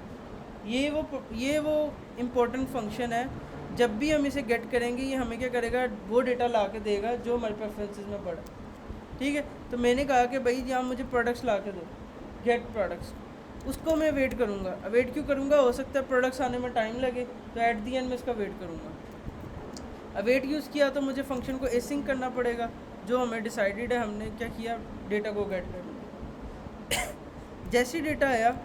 ये वो इम्पोर्टेंट फंक्शन है। जब भी हम इसे गेट करेंगे ये हमें क्या करेगा, वो डेटा ला के देगा जो हमारे प्रेफरेंसेस में पड़ा, ठीक है। तो मैंने कहा कि भाई यहाँ मुझे प्रोडक्ट्स ला के दो, गेट प्रोडक्ट्स, उसको मैं वेट करूँगा। वेट क्यों करूँगा, हो सकता है प्रोडक्ट्स आने में टाइम लगे, तो एट दी एंड में इसका वेट करूँगा। अब वेट यूज़ किया तो मुझे फंक्शन को एसिंक करना पड़ेगा, जो हमें डिसाइडेड है। हमने क्या किया, डेटा को गेट कर लिया। जैसी डेटा आया,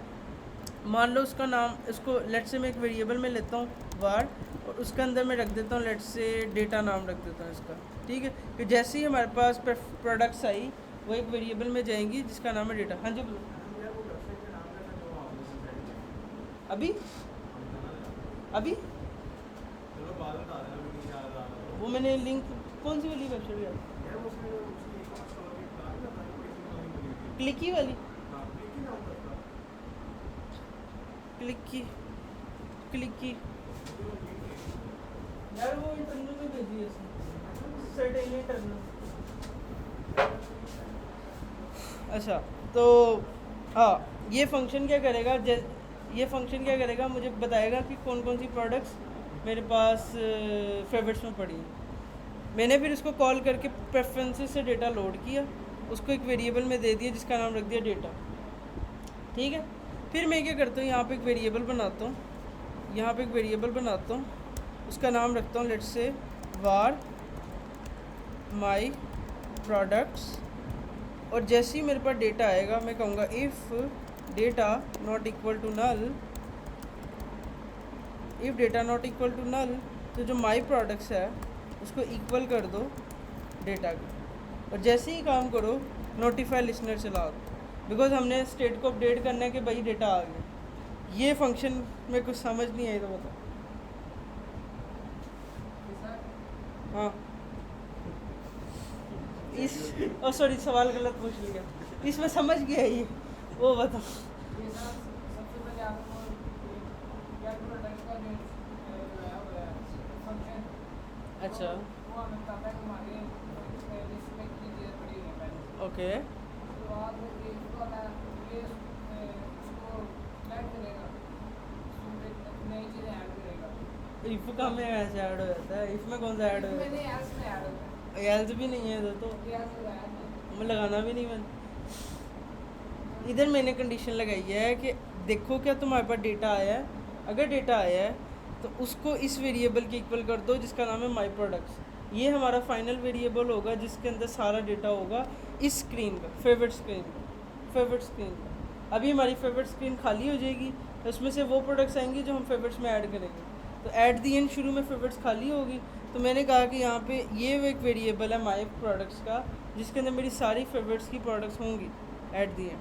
मान लो उसका नाम, इसको लेट से मैं एक वेरिएबल में लेता हूँ वार, और उसके अंदर मैं रख देता हूँ लेट से डेटा नाम रख देता हूँ इसका, ठीक है। कि जैसे ही हमारे पास प्रोडक्ट्स आई वो एक वेरिएबल में जाएंगी जिसका नाम है डेटा। हाँ जी, अभी वो मैंने लिंक कौन सी वाली वेबसाइट यार, यार उसमें उसकी एक और स्टोरी था ना, था बड़ी फिल्म बनी थी। क्लिकी वाली, हाँ, लेकिन नाम था क्लिकी क्लिकी उसका। वो लिंक है। यार वो इंटरनल में भेजी है उसने, सर्टेन इंटरनल। अच्छा तो हाँ, ये फंक्शन क्या करेगा, ये फंक्शन क्या करेगा, मुझे बताएगा कि कौन कौन सी प्रोडक्ट्स मेरे पास फेवरेट्स में पड़ी हैं। मैंने फिर उसको कॉल करके प्रेफरेंसेस से डेटा लोड किया, उसको एक वेरिएबल में दे दिया जिसका नाम रख दिया डेटा। ठीक है, फिर मैं क्या करता हूँ, यहाँ पे एक वेरिएबल बनाता हूँ, यहाँ पे एक वेरिएबल बनाता हूँ, उसका नाम रखता हूँ लेट्स से var my products, और जैसे ही मेरे पास डेटा आएगा मैं कहूँगा if data not equal to null, if data not equal to null, तो जो माई प्रोडक्ट्स है उसको इक्वल कर दो डेटा को, और जैसे ही काम करो नोटिफाई लिसनर चला दो, बिकॉज हमने स्टेट को अपडेट करना है कि भाई डेटा आ गया। ये फंक्शन में कुछ समझ नहीं आई तो बता। हाँ इस सॉरी सवाल गलत पूछ लिया, इसमें समझ गया ये, वो बता। ये सर सबसे पहले आपको गेट प्रोडक्ट का जो आया हुआ है फंक्शन, अच्छा वो हमें पता है कि हमारे लिस्ट में कितनी चीज़ें पड़ी हुई हैं पहले। ओके, उसके बाद एक वाला ये उसको ऐड करेगा, उसमें नई चीज़ें ऐड करेगा। इफ का में ऐसे ऐड हो जाता है, इसमें कौन सा ऐड हो मैंने जाता एल्स में ऐड होता है, एल्स भी नहीं है इधर तो, है, एल्स लगाया नहीं। मैं लगाना भी नहीं मैंने। इधर मैंने कंडीशन लगाई है कि देखो क्या तुम्हारे पास डेटा आया है, अगर डेटा आया है तो उसको इस वेरिएबल के इक्वल कर दो जिसका नाम है माई प्रोडक्ट्स। ये हमारा फाइनल वेरिएबल होगा जिसके अंदर सारा डेटा होगा इस स्क्रीन का, फेवरेट स्क्रीन का, फेवरेट स्क्रीन का। अभी हमारी फेवरेट स्क्रीन खाली हो जाएगी, उसमें से वो प्रोडक्ट्स आएंगी जो हम फेवरेट्स में ऐड करेंगे। तो एट दी एंड शुरू में फेवरेट्स खाली होगी, तो मैंने कहा कि यहाँ पे ये एक वेरिएबल है माई प्रोडक्ट्स का जिसके अंदर मेरी सारी फेवरेट्स की प्रोडक्ट्स होंगी एट दी एंड।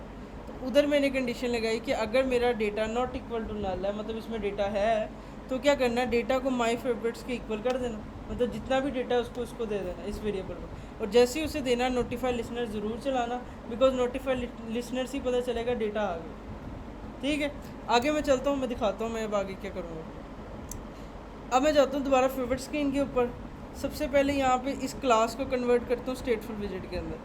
तो उधर मैंने कंडीशन लगाई कि अगर मेरा data not equal to null है, मतलब इसमें डेटा है, तो क्या करना है, डेटा को माई फेवरेट्स के इक्वल कर देना, मतलब जितना भी डेटा है उसको दे देना इस वेरिएबल को, और जैसे ही उसे देना नोटिफाई लिसनर ज़रूर चलाना, बिकॉज नोटिफाई लिसनर से ही पता चलेगा डेटा आ गया। ठीक है, आगे मैं चलता हूँ, मैं दिखाता हूँ मैं अब आगे क्या करूँगा। अब मैं जाता हूँ दोबारा फेवरेट स्क्रीन के ऊपर। सबसे पहले यहाँ पे इस क्लास को कन्वर्ट करता हूँ स्टेटफुल विजिट के अंदर।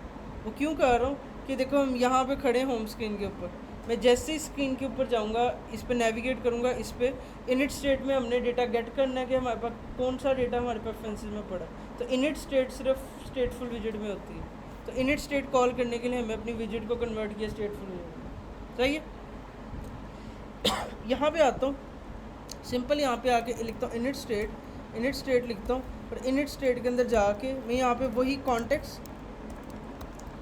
वो क्यों कर रहा हूँ कि देखो हम यहाँ पे खड़े हैं होम स्क्रीन के ऊपर, मैं जैसे ही स्क्रीन के ऊपर जाऊँगा, इस पर नेविगेट करूँगा, इस पर इनिट स्टेट में हमने डेटा गेट करना है कि हमारे पास कौन सा डेटा हमारे प्रेफरेंसेस में पड़ा। तो इनिट स्टेट सिर्फ स्टेटफुल विजिट में होती है, तो इनिट स्टेट कॉल करने के लिए हमें अपनी विजिट को कन्वर्ट किया स्टेटफुल विजिट में। सही है, यहाँ पे आता हूँ, सिंपल यहाँ पे आके लिखता हूँ इनिट स्टेट लिखता हूँ, और इनिट स्टेट के अंदर जाके मैं यहाँ पे वही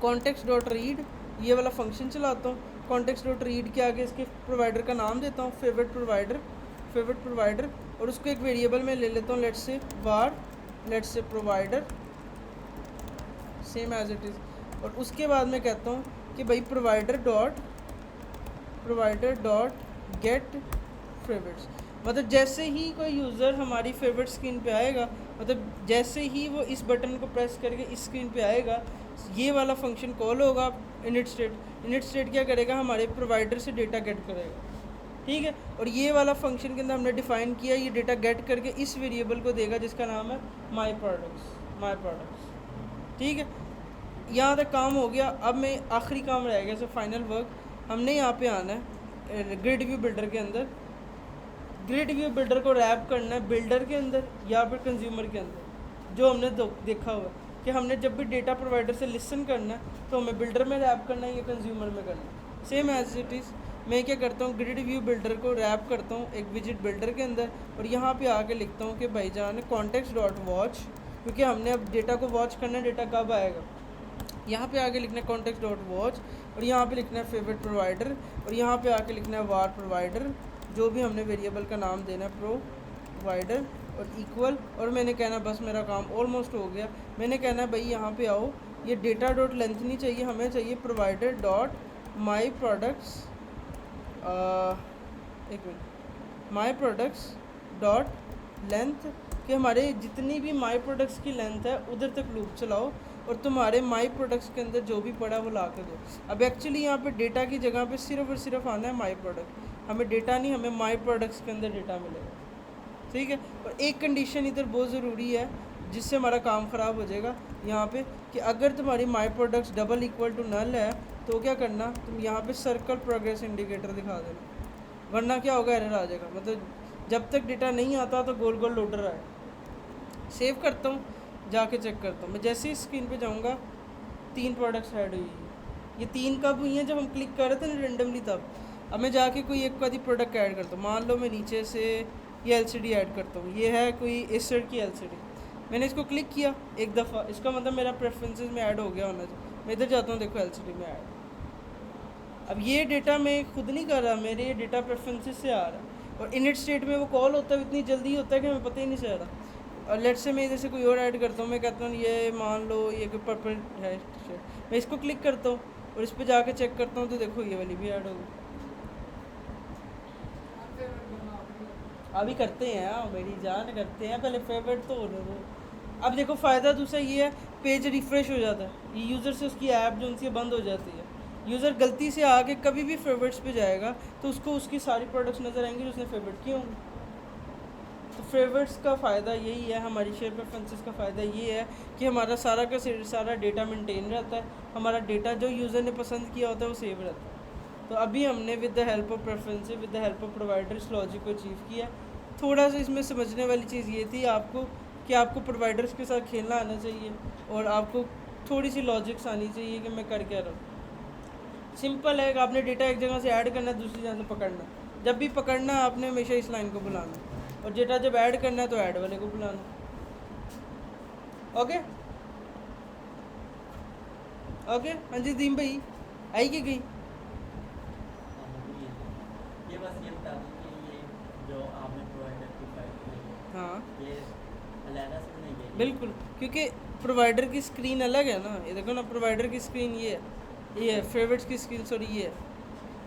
कॉन्टेक्स्ट डॉट रीड ये वाला फंक्शन चलाता हूँ। कॉन्टेक्स्ट डॉट रीड के आगे इसके प्रोवाइडर का नाम देता हूँ फेवरेट प्रोवाइडर, और उसको एक वेरिएबल में ले लेता हूँ let's say provider same as it is, और उसके बाद मैं कहता हूँ कि भाई प्रोवाइडर डॉट गेट फेवरेट्स, मतलब जैसे ही कोई यूज़र हमारी फेवरेट स्क्रीन पे आएगा, मतलब जैसे ही वो इस बटन को प्रेस करके इस स्क्रीन पे आएगा, ये वाला फंक्शन कॉल होगा इनिट स्टेट क्या करेगा, हमारे प्रोवाइडर से डेटा गेट करेगा। ठीक है, और ये वाला फंक्शन के अंदर हमने डिफ़ाइन किया, ये डेटा गेट करके इस वेरिएबल को देगा जिसका नाम है माई प्रोडक्ट्स। ठीक है, यहाँ तक काम हो गया। अब मैं आखिरी काम रह गया, सो फाइनल वर्क हमने यहाँ पे आना है ग्रिड व्यू बिल्डर के अंदर। ग्रिड व्यू बिल्डर को रैप करना है बिल्डर के अंदर या फिर कंज्यूमर के अंदर, जो हमने देखा हुआ कि हमने जब भी डेटा प्रोवाइडर से लिसन करना है तो हमें बिल्डर में रैप करना है या कंज्यूमर में करना है। सेम एज इट इज़ मैं क्या करता हूँ, ग्रिड व्यू बिल्डर को रैप करता हूँ एक विजिट बिल्डर के अंदर, और यहाँ पे आके लिखता हूँ कि भाईजान कॉन्टेक्स्ट डॉट वॉच, क्योंकि हमने अब डेटा को वॉच करना है, डेटा कब आएगा। यहाँ पे आके लिखना है कॉन्टेक्स्ट डॉट वॉच, और यहाँ पे लिखना है फेवरेट प्रोवाइडर, और यहाँ पे आके लिखना है वार प्रोवाइडर, जो भी हमने वेरिएबल का नाम देना है प्रोवाइडर, और इक्वल, और मैंने कहना बस मेरा काम ऑलमोस्ट हो गया। मैंने कहना भाई यहाँ पे आओ, ये डेटा डॉट लेंथ नहीं चाहिए, हमें चाहिए प्रोवाइडर डॉट माई प्रोडक्ट्स, एक minute, my products dot length कि हमारे जितनी भी माई प्रोडक्ट्स की लेंथ है उधर तक लूप चलाओ और तुम्हारे माई प्रोडक्ट्स के अंदर जो भी पड़ा वो ला के दो। अब एक्चुअली यहाँ पे डेटा की जगह पे सिर्फ और सिर्फ आना है माई प्रोडक्ट, हमें डेटा नहीं, हमें माई प्रोडक्ट्स के अंदर डेटा मिलेगा। ठीक है, और एक कंडीशन इधर बहुत ज़रूरी है जिससे हमारा काम ख़राब हो जाएगा यहाँ पे, कि अगर तुम्हारी my products double equal to null है तो क्या करना, तुम यहाँ पे सर्कल प्रोग्रेस इंडिकेटर दिखा देना, वरना क्या होगा, एरर आ जाएगा। मतलब जब तक डेटा नहीं आता तो गोल गोल लोडर आए। सेव करता हूँ, जाके चेक करता हूँ। मैं जैसे ही स्क्रीन पे जाऊँगा 3 प्रोडक्ट्स ऐड हुई है। ये 3 कब हुई हैं, जब हम क्लिक कर रहे थे ना रेंडमली तब। अब मैं जाके कोई एक आधी प्रोडक्ट ऐड करता हूँ। मान लो मैं नीचे से ये LCD ऐड करता हूँ, ये है कोई एसर की LCD। मैंने इसको क्लिक किया एक दफ़ा, इसका मतलब मेरा प्रेफरेंसेस में ऐड हो गया होना चाहिए। मैं इधर जाता हूँ, देखो LCD में ऐड। अब ये डेटा मैं खुद नहीं कर रहा, मेरे ये डेटा प्रेफरेंसेस से आ रहा है, और इनिट स्टेट में वो कॉल होता है, इतनी जल्दी होता है कि हमें पता ही नहीं चल रहा। और लेट से मैं इधर से कोई और ऐड करता हूँ, मैं कहता हूँ ये मान लो ये कोई पर्पल है, मैं इसको क्लिक करता हूँ और इस पर जाके चेक करता हूँ तो देखो ये वाली भी ऐड होगी। अभी करते हैं, मेरी जान करते हैं, पहले फेवरेट तो होने दो। अब देखो फ़ायदा दूसरा ये है, पेज रिफ़्रेश हो जाता है, ये यूज़र से उसकी ऐप जो उनसे बंद हो जाती है। यूज़र गलती से आके कभी भी फेवरेट्स पे जाएगा तो उसको उसकी सारी प्रोडक्ट्स नज़र आएंगी जो उसने फेवरेट किए होंगे। तो फेवरेट्स का फ़ायदा यही है, हमारी शेयर प्रेफरेंसेस का फ़ायदा ये है कि हमारा सारा का सारा डेटा मेंटेन रहता है, हमारा डेटा जो यूज़र ने पसंद किया होता है वो सेव रहता है। तो अभी हमने with the help of preferences, with the help of provider इस लॉजिक को अचीव किया। थोड़ा सा इसमें समझने वाली चीज़ ये थी आपको कि आपको प्रोवाइडर्स के साथ खेलना आना चाहिए और आपको थोड़ी सी लॉजिक्स आनी चाहिए कि मैं कर क्या रहा हूँ। सिंपल है कि आपने डेटा एक जगह से ऐड करना है, दूसरी जगह से पकड़ना। जब भी पकड़ना है आपने हमेशा इस लाइन को बुलाना, और डेटा जब ऐड करना है तो ऐड वाले को बुलाना। ओके ओके, हाँ जी दीम भाई आई कि गई? ये बस ये बता दूं कि ये जो आपने प्रोवाइडर की फाइल की है, हाँ ये अलग से नहीं है। बिल्कुल, क्योंकि प्रोवाइडर की स्क्रीन अलग है ना। ये देखो ना, प्रोवाइडर की स्क्रीन ये है फेवरेट्स की स्क्रीन, सॉरी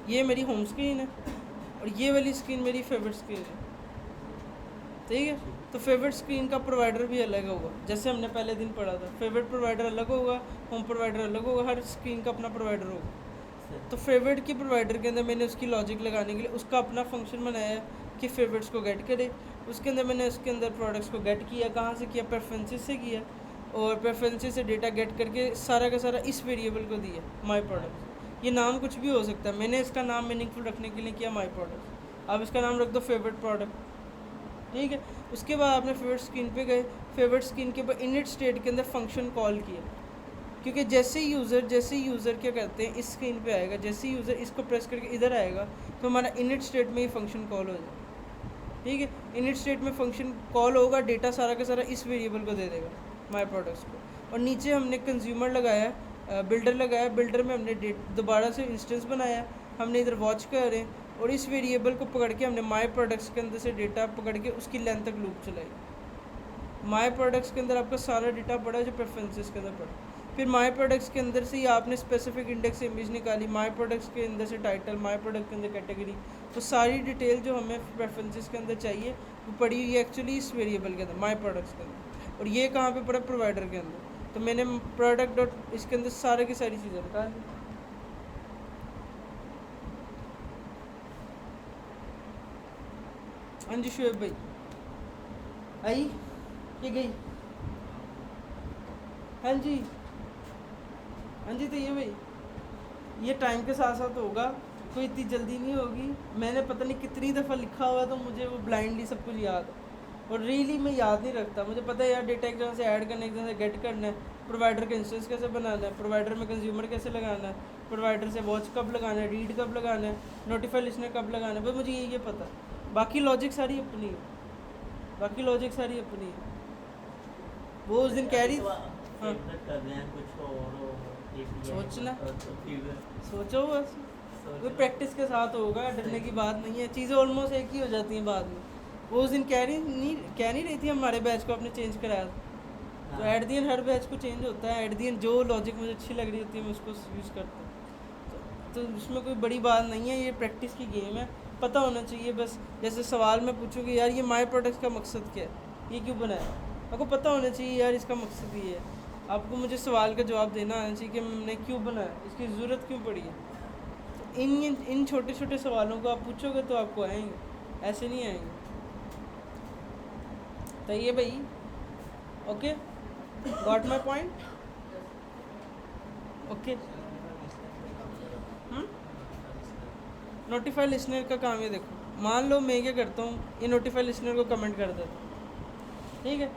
ये मेरी होम स्क्रीन है और ये वाली स्क्रीन मेरी फेवरेट स्क्रीन है। ठीक है, तो फेवरेट स्क्रीन का प्रोवाइडर भी अलग होगा, जैसे हमने पहले दिन पढ़ा था। फेवरेट प्रोवाइडर अलग होगा, होम प्रोवाइडर अलग होगा, हर स्क्रीन का अपना प्रोवाइडर होगा। तो फेवरेट की प्रोवाइडर के अंदर मैंने उसकी लॉजिक लगाने के लिए उसका अपना फंक्शन बनाया है कि फेवरेट्स को गेट करे। उसके अंदर मैंने उसके अंदर प्रोडक्ट्स को गेट किया, कहाँ से किया, प्रेफरेंसेस से किया, और प्रेफरेंसेस से डेटा गेट करके सारा का सारा इस वेरिएबल को दिया माई प्रोडक्ट्स। ये नाम कुछ भी हो सकता है, मैंने इसका नाम मीनिंगफुल रखने के लिए किया माई प्रोडक्ट्स। आप इसका नाम रख दो फेवरेट प्रोडक्ट। ठीक है, उसके बाद आपने फेवरेट स्क्रीन पे गए, फेवरेट स्क्रीन के ऊपर इनिट स्टेट के अंदर फंक्शन कॉल किया, क्योंकि जैसे ही यूज़र क्या करते हैं इस स्क्रीन पे आएगा, जैसे ही यूज़र इसको प्रेस करके इधर आएगा तो हमारा इनिट स्टेट में ये फंक्शन कॉल हो जाएगा। ठीक है, इनिट स्टेट में फंक्शन कॉल होगा, डेटा सारा का सारा इस वेरिएबल को दे देगा माई प्रोडक्ट्स को। और नीचे हमने कंज्यूमर लगाया, बिल्डर लगाया, बिल्डर में हमने दोबारा से इंस्टेंस बनाया, हमने इधर वॉच कर रहे हैं, और इस वेरिएबल को पकड़ के हमने माई प्रोडक्ट्स के अंदर से डेटा पकड़ के उसकी लेंथ तक लूप चलाई। माई प्रोडक्ट्स के अंदर आपका सारा डेटा पड़ा जो प्रेफरेंसेस के अंदर पड़ा। फिर माई प्रोडक्ट्स के अंदर से ही आपने स्पेसिफिक इंडेक्स इमेज निकाली, माई प्रोडक्ट्स के अंदर से टाइटल, माई प्रोडक्ट के अंदर कैटेगरी, तो सारी डिटेल जो हमें प्रेफरेंसेस के अंदर चाहिए वो पड़ी हुई है एक्चुअली इस वेरिएबल के अंदर माई प्रोडक्ट्स के अंदर। और ये कहाँ पे पड़ा, प्रोवाइडर के अंदर। तो मैंने प्रोडक्ट डॉट इसके अंदर सारे की सारी चीज़ें निकाल ली। हाँ जी शुएब भाई आई कि गई? हाँ जी तो ये भाई ये टाइम के साथ साथ होगा, कोई इतनी जल्दी नहीं होगी। मैंने पता नहीं कितनी दफ़ा लिखा हुआ है तो मुझे वो ब्लाइंडली सब कुछ याद है, और रियली मैं याद नहीं रखता। मुझे पता है यार डेटा एक जगह से ऐड करना है, एक जगह से गेट करना है, प्रोवाइडर का इंस्टेंस कैसे बनाना है, प्रोवाइडर में कंज्यूमर कैसे लगाना है, प्रोवाइडर से वॉच कब लगाना है, रीड कब लगाना है, नोटिफाई लिस्टनर कब लगाना है, बस मुझे ये पता है। बाकी लॉजिक सारी अपनी है, बाकी लॉजिक सारी अपनी है। वो उस दिन कह रही हाँ कर रहे हैं कुछ और सोचना, तो फिर सोचो बस, वो प्रैक्टिस के साथ होगा, डरने की बात नहीं है। चीज़ें ऑलमोस्ट एक ही हो जाती हैं बाद में। वो उस दिन कह नहीं रही थी हमारे बैच को आपने चेंज कराया, तो at the and her batch को चेंज होता है। एट दी एंड जो लॉजिक मुझे अच्छी लग रही होती है मैं उसको यूज़ करता हूँ। तो उसमें कोई बड़ी बात नहीं है, ये प्रैक्टिस की गेम है, पता होना चाहिए बस। जैसे सवाल मैं पूछूँ कि यार ये माई प्रोडक्ट्स का मकसद क्या है, ये क्यों बनाया? आपको पता होना चाहिए यार इसका मकसद ये है। आपको मुझे सवाल का जवाब देना आना चाहिए कि मैंने क्यों बनाया, इसकी ज़रूरत क्यों पड़ी है। तो इन छोटे छोटे सवालों को आप पूछोगे तो आपको आएंगे, ऐसे नहीं आएंगे। तो ये भाई okay, got my point? Okay. Notify listener का काम है, देखो मान लो मैं क्या करता हूँ, ये नोटिफाई लिसनर को कमेंट कर देता हूँ, ठीक है।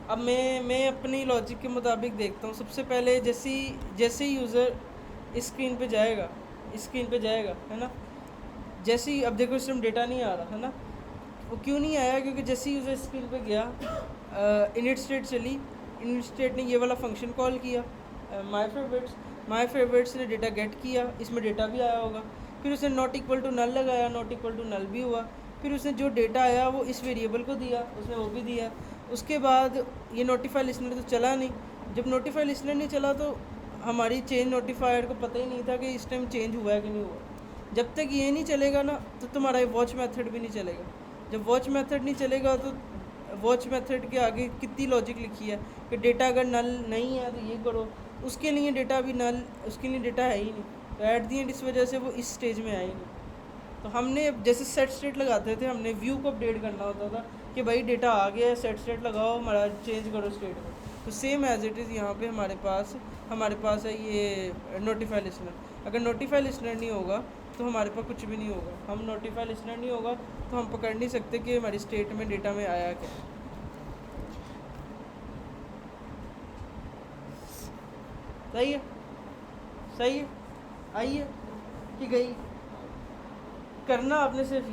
अब मैं अपनी लॉजिक के मुताबिक देखता हूँ। सबसे पहले जैसे ही यूज़र इस स्क्रीन पे जाएगा, है ना, जैसे ही अब देखो इस टाइम डेटा नहीं आ रहा है ना, वो क्यों नहीं आया? क्योंकि जैसे ही यूज़र स्क्रीन पे गया, इनिट स्टेट चली, इनिट स्टेट ने ये वाला फंक्शन कॉल किया, माई फेवरेट्स ने डेटा गेट किया, इसमें डेटा भी आया होगा। फिर उसने नॉट इक्वल टू नल लगाया, नॉट इक्वल टू नल भी हुआ। फिर उसने जो डेटा आया वो इस वेरिएबल को दिया, उसने वो भी दिया। उसके बाद ये नोटिफाई लिसनर तो चला नहीं। जब नोटिफाई लिसनर नहीं चला तो हमारी चेंज नोटिफायर को पता ही नहीं था कि इस टाइम चेंज हुआ है कि नहीं हुआ। जब तक ये नहीं चलेगा ना तो तुम्हारा वॉच मेथड भी नहीं चलेगा। जब वॉच मेथड नहीं चलेगा तो वॉच मेथड के आगे कितनी लॉजिक लिखी है कि डेटा अगर नल नहीं है तो ये करो, उसके लिए डेटा भी नल, उसके लिए डेटा है ही नहीं। तो एट दी एंड इस वजह से वो इस स्टेज में आएंगे। तो हमने जैसे सेट स्टेट लगाते थे, हमने व्यू को अपडेट करना होता था कि भाई डेटा आ गया है, सेट स्टेट लगाओ, हमारा चेंज करो स्टेट में। तो सेम एज इट इज़ यहाँ पे हमारे पास है ये नोटिफाई लिसनर। अगर नोटिफाई लिसनर नहीं होगा तो हमारे पास कुछ भी नहीं होगा। हम नोटिफाई लिसनर नहीं होगा तो हम पकड़ नहीं सकते कि हमारी स्टेट में डेटा में आया क्या। सही है आई है कि गई? करना आपने सिर्फ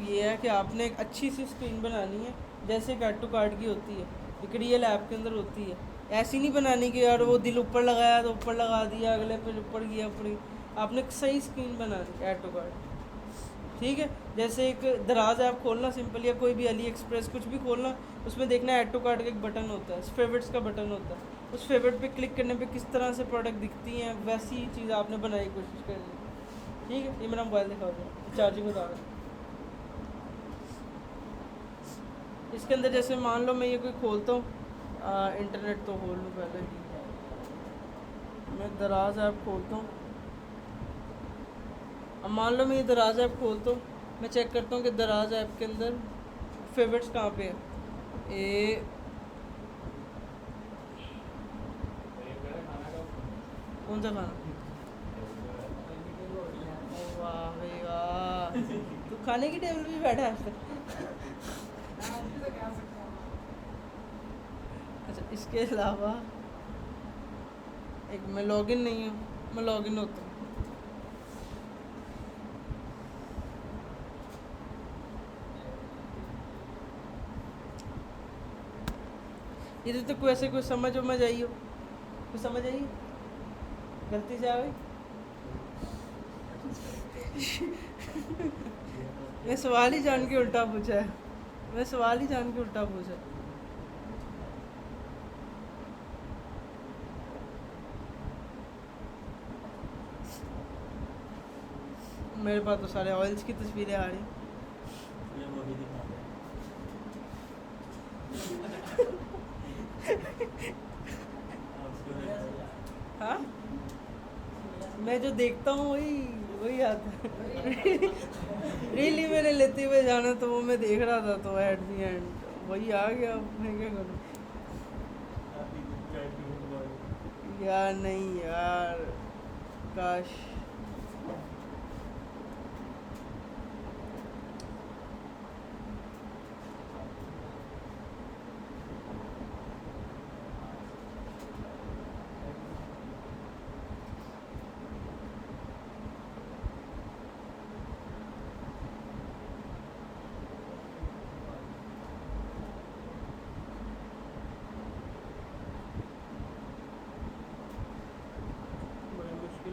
ये है कि आपने एक अच्छी सी स्क्रीन बनानी है, जैसे कार्ड टू कार्ड की होती है, एक रियल ऐप के अंदर होती है। ऐसी नहीं बनानी कि यार वो दिल ऊपर लगाया तो ऊपर लगा दिया, अगले पे ऊपर गया ऊपर गया। आपने एक सही स्क्रीन बनानी ऐड टू कार्ड, ठीक है। जैसे एक दराज ऐप खोलना सिंपल, या कोई भी अली एक्सप्रेस कुछ भी खोलना, उसमें देखना ऐड टू कार्ड का एक बटन होता है, फेवरेट्स का बटन होता है। उस फेवरेट पे क्लिक करने पे किस तरह से प्रोडक्ट दिखती हैं, वैसी चीज़ आपने बनाने की कोशिश करनी, ठीक है। ये मेरा मोबाइल दिखा दो, चार्जिंग बता रहा है। इसके अंदर जैसे मान लो मैं ये कोई खोलता हूँ, इंटरनेट तो खोल लूँ पहले, मैं दराज ऐप खोलता हूँ। अब मान लो मैं ये दराज ऐप खोलता हूँ, मैं चेक करता हूँ कि दराज ऐप के अंदर फेवरेट्स कहाँ पे है। कौन सा खाना? वाह भाई वाह, तू खाने की टेबल पे बैठा है आज तक। अच्छा, इसके अलावा एक मैं लॉगिन नहीं हूँ, मैं लॉगिन होता हूँ। इधर तो कोई ऐसे कोई समझ आई हो, कुछ समझ आई गलती से आ गई? मैं सवाल ही जान के उल्टा पूछा है, मेरे पास तो सारे ऑयल्स की तस्वीरें आ रही। ये वो भी दिखाते हैं। हाँ, मैं जो देखता हूँ वही आता है। रियली मैंने लेते हुए जाना तो वो मैं देख रहा था, तो एट दी एंड वही आ गया। मैं क्या करूँ यार, नहीं यार, काश।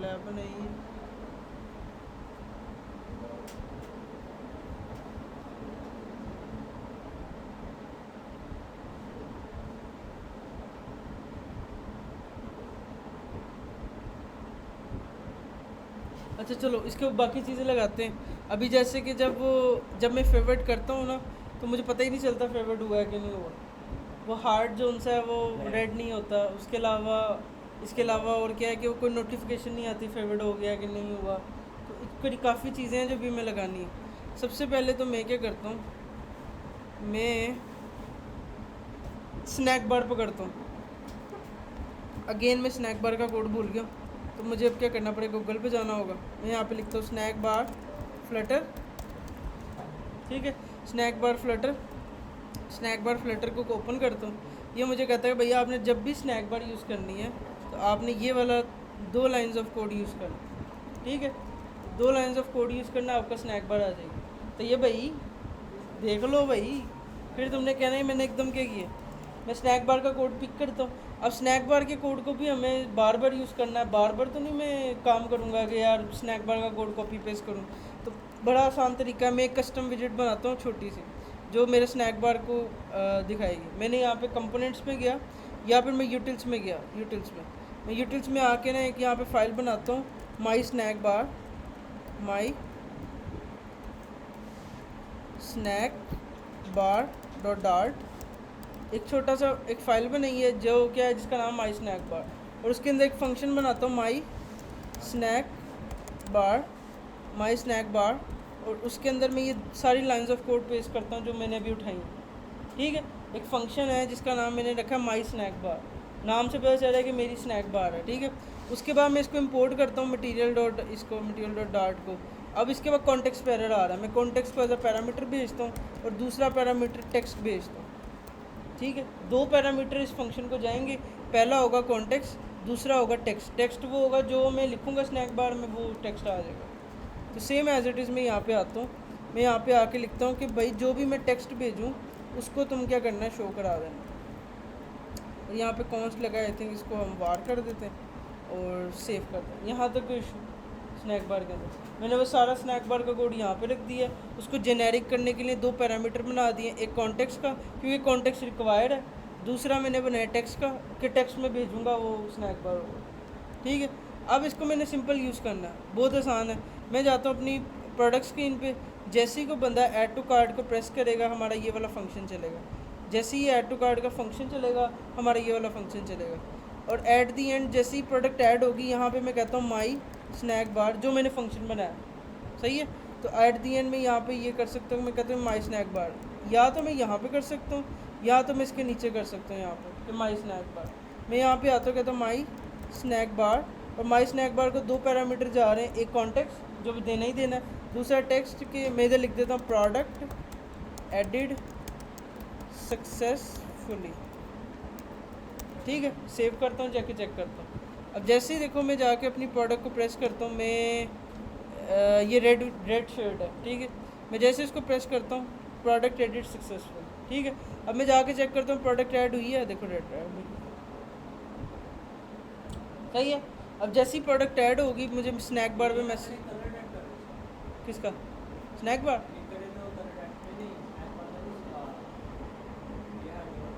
ऐप नहीं है। अच्छा चलो इसके बाकी चीज़ें लगाते हैं। अभी जैसे कि जब मैं फेवरेट करता हूँ ना, तो मुझे पता ही नहीं चलता फेवरेट हुआ है कि नहीं हुआ। वो हार्ट जो उनसा है वो रेड नहीं होता। इसके अलावा और क्या है कि वो कोई नोटिफिकेशन नहीं आती फेवरेट हो गया कि नहीं हुआ। तो कई काफ़ी चीज़ें हैं जो भी मैं लगानी है। सबसे पहले तो मैं क्या करता हूँ, मैं स्नैक बार पकड़ता हूँ। अगेन मैं स्नैक बार का कोड भूल गया, तो मुझे अब क्या करना पड़ेगा, गूगल पे जाना होगा। मैं यहाँ पे लिखता हूँ स्नैक बार फ्लटर, ठीक है, स्नैक बार फ्लटर को ओपन करता हूँ। ये मुझे कहता है भैया आपने जब भी स्नैक बार यूज़ करनी है तो आपने ये वाला 2 लाइन्स ऑफ कोड यूज़ करना, ठीक है। 2 लाइन्स ऑफ कोड यूज़ करना, आपका स्नैक बार आ जाएगी। तो ये भाई देख लो भाई, फिर तुमने कहना है मैंने एकदम क्या किया। मैं स्नैक बार का कोड पिक करता हूँ। अब स्नैक बार के कोड को भी हमें बार बार यूज़ करना है। बार बार तो नहीं मैं काम करूँगा कि यार स्नैक बार का कोड कॉपी पेस्ट करूँ। तो बड़ा आसान तरीका है, मैं एक कस्टम विजेट बनाता हूँ छोटी सी, जो मेरे स्नैक बार को दिखाएगी। मैंने यहाँ पे कंपोनेंट्स में गया या फिर मैं यूटिल्स में गया। यूटिल्स में आके ना एक यहाँ पे फाइल बनाता हूँ, माई स्नैक बार डॉट डार्ट। एक छोटा सा एक फ़ाइल बनाई है जो क्या है, जिसका नाम माई स्नैक बार, और उसके अंदर एक फंक्शन बनाता हूँ माई स्नैक बार, और उसके अंदर मैं ये सारी लाइंस ऑफ कोड पेस्ट करता हूँ जो मैंने अभी उठाई हैं, ठीक है। एक फंक्शन है जिसका नाम मैंने रखा माई स्नैक बार, नाम से पता चल रहा है कि मेरी स्नैक बार है, ठीक है। उसके बाद मैं इसको इंपोर्ट करता हूँ मटीरियल डॉट डार्ट को। अब इसके बाद कॉन्टेक्स्ट पे एरर आ रहा है, मैं कॉन्टेक्स्ट को एज अ पैरामीटर भेजता हूँ और दूसरा पैरामीटर टेक्स्ट भेजता हूँ, ठीक है। 2 पैरामीटर इस फंक्शन को जाएंगे, पहला होगा कॉन्टेक्स्ट, दूसरा होगा टेक्स्ट। टेक्स्ट वो होगा जो मैं लिखूँगा स्नैक बार में, वो टेक्स्ट आ जाएगा। तो सेम एज इट इज़ मैं यहाँ पे आता हूँ, मैं यहाँ पे आके लिखता हूँ कि भाई जो भी मैं टेक्स्ट भेजूँ उसको तुम क्या करना है, शो करा देना। और यहाँ पे कॉन्स्ट लगा, आई थिंक इसको हम वार कर देते हैं और सेव करते हैं। यहाँ तक कोई इशू स्नैक बार के अंदर मैंने वो सारा स्नैक बार का कोड यहाँ पे रख दिया है। उसको जेनेरिक करने के लिए 2 पैरामीटर बना दिए, एक कॉन्टेक्स्ट का क्योंकि कॉन्टेक्स्ट रिक्वायर्ड है, दूसरा मैंने बनाया टेक्स्ट का कि टेक्स्ट में भेजूँगा वो स्नैक बार होगा, ठीक है। अब इसको मैंने सिंपल यूज़ करना है, बहुत आसान है। मैं जाता हूँ अपनी प्रोडक्ट स्क्रीन पे, जैसे ही को बंदा ऐड टू कार्ट को प्रेस करेगा हमारा ये वाला फंक्शन चलेगा। जैसे ही ऐड टू कार्ट का फंक्शन चलेगा हमारा ये वाला फंक्शन चलेगा। और एट दी एंड जैसे ही प्रोडक्ट ऐड होगी यहाँ पे मैं कहता हूँ माई स्नैक बार, जो मैंने फंक्शन बनाया, सही है। तो एट दी एंड में यहाँ पे ये कर सकता हूँ, मैं कहता हूँ माई स्नैक बार, या तो मैं यहाँ पे कर सकता हूँ या तो मैं इसके नीचे कर सकता हूँ यहाँ पे कि माई स्नैक बार। मैं यहाँ पे आता हूँ, कहता हूँ माई स्नैक बार, और माई स्नैक बार को 2 पैरामीटर जा रहे हैं, एक कॉन्टेक्स्ट जो भी देना ही देना है, दूसरा टेक्स्ट के मैं इधर लिख देता हूँ प्रोडक्ट एडिड सक्सेसफुली, ठीक है। सेव करता हूँ, जाके चेक करता हूँ। अब जैसे ही देखो मैं जाके अपनी प्रोडक्ट को प्रेस करता हूँ, मैं ये रेड शेड है, ठीक है। मैं जैसे इसको प्रेस करता हूँ प्रोडक्ट एडिड सक्सेसफुल, ठीक है। अब मैं जाके चेक करता हूँ प्रोडक्ट ऐड हुई है, देखो रेड ऐड हुई, सही है। अब जैसी प्रोडक्ट ऐड होगी मुझे स्नैक बार में मैसेज, किसका स्नैक बार,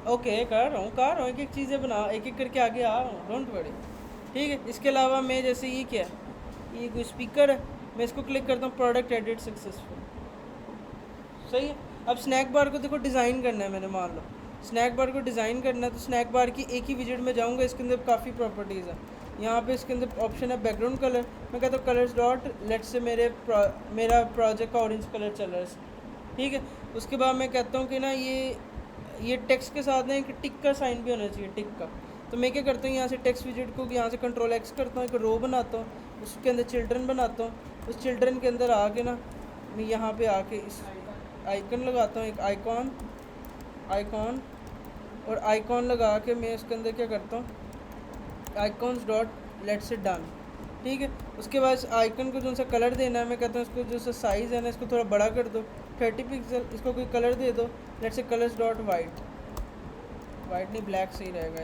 ओके कर रहा हूँ एक चीज़ें बना, एक करके आगे आ रहा हूँ, डोंट वरी, ठीक है। इसके अलावा मैं जैसे ये क्या है, ये कोई स्पीकर है, मैं इसको क्लिक करता हूँ प्रोडक्ट एडिट सक्सेसफुल, सही है। अब स्नैक बार को देखो डिज़ाइन करना है मैंने, मान लो स्नैक बार को डिज़ाइन करना है तो स्नैक बार की एक ही विजिट में जाऊँगा, इसके अंदर काफ़ी प्रॉपर्टीज़ है। यहाँ पे इसके अंदर ऑप्शन है बैकग्राउंड कलर, मैं कहता हूँ कलर्स डॉट लेट से मेरा प्रोजेक्ट का ऑरेंज कलर चल रहा है, ठीक है। उसके बाद मैं कहता हूँ कि ना ये टेक्स्ट के साथ ना एक टिक का साइन भी होना चाहिए, टिक का। तो मैं क्या करता हूँ, यहाँ से टेक्स्ट विजिट को यहाँ से कंट्रोल एक्स करता हूँ, एक रो बनाता हूँ, उसके अंदर चिल्ड्रन बनाता हूँ, उस चिल्ड्रन के अंदर आके ना मैं यहाँ पे आके इस आइकन लगाता हूँ, एक आइकॉन और आइकॉन लगा के मैं उसके अंदर क्या करता हूँ, आइकॉन्स डॉट लेट से डन, ठीक है। उसके बाद आइकन को जो सा कलर देना है, मैं कहता हूँ इसको जो सा साइज़ है ना इसको थोड़ा बड़ा कर दो, 30 पिक्सल, इसको कोई कलर दे दो, लेट से कलर्स डॉट वाइट नहीं ब्लैक सही रहेगा,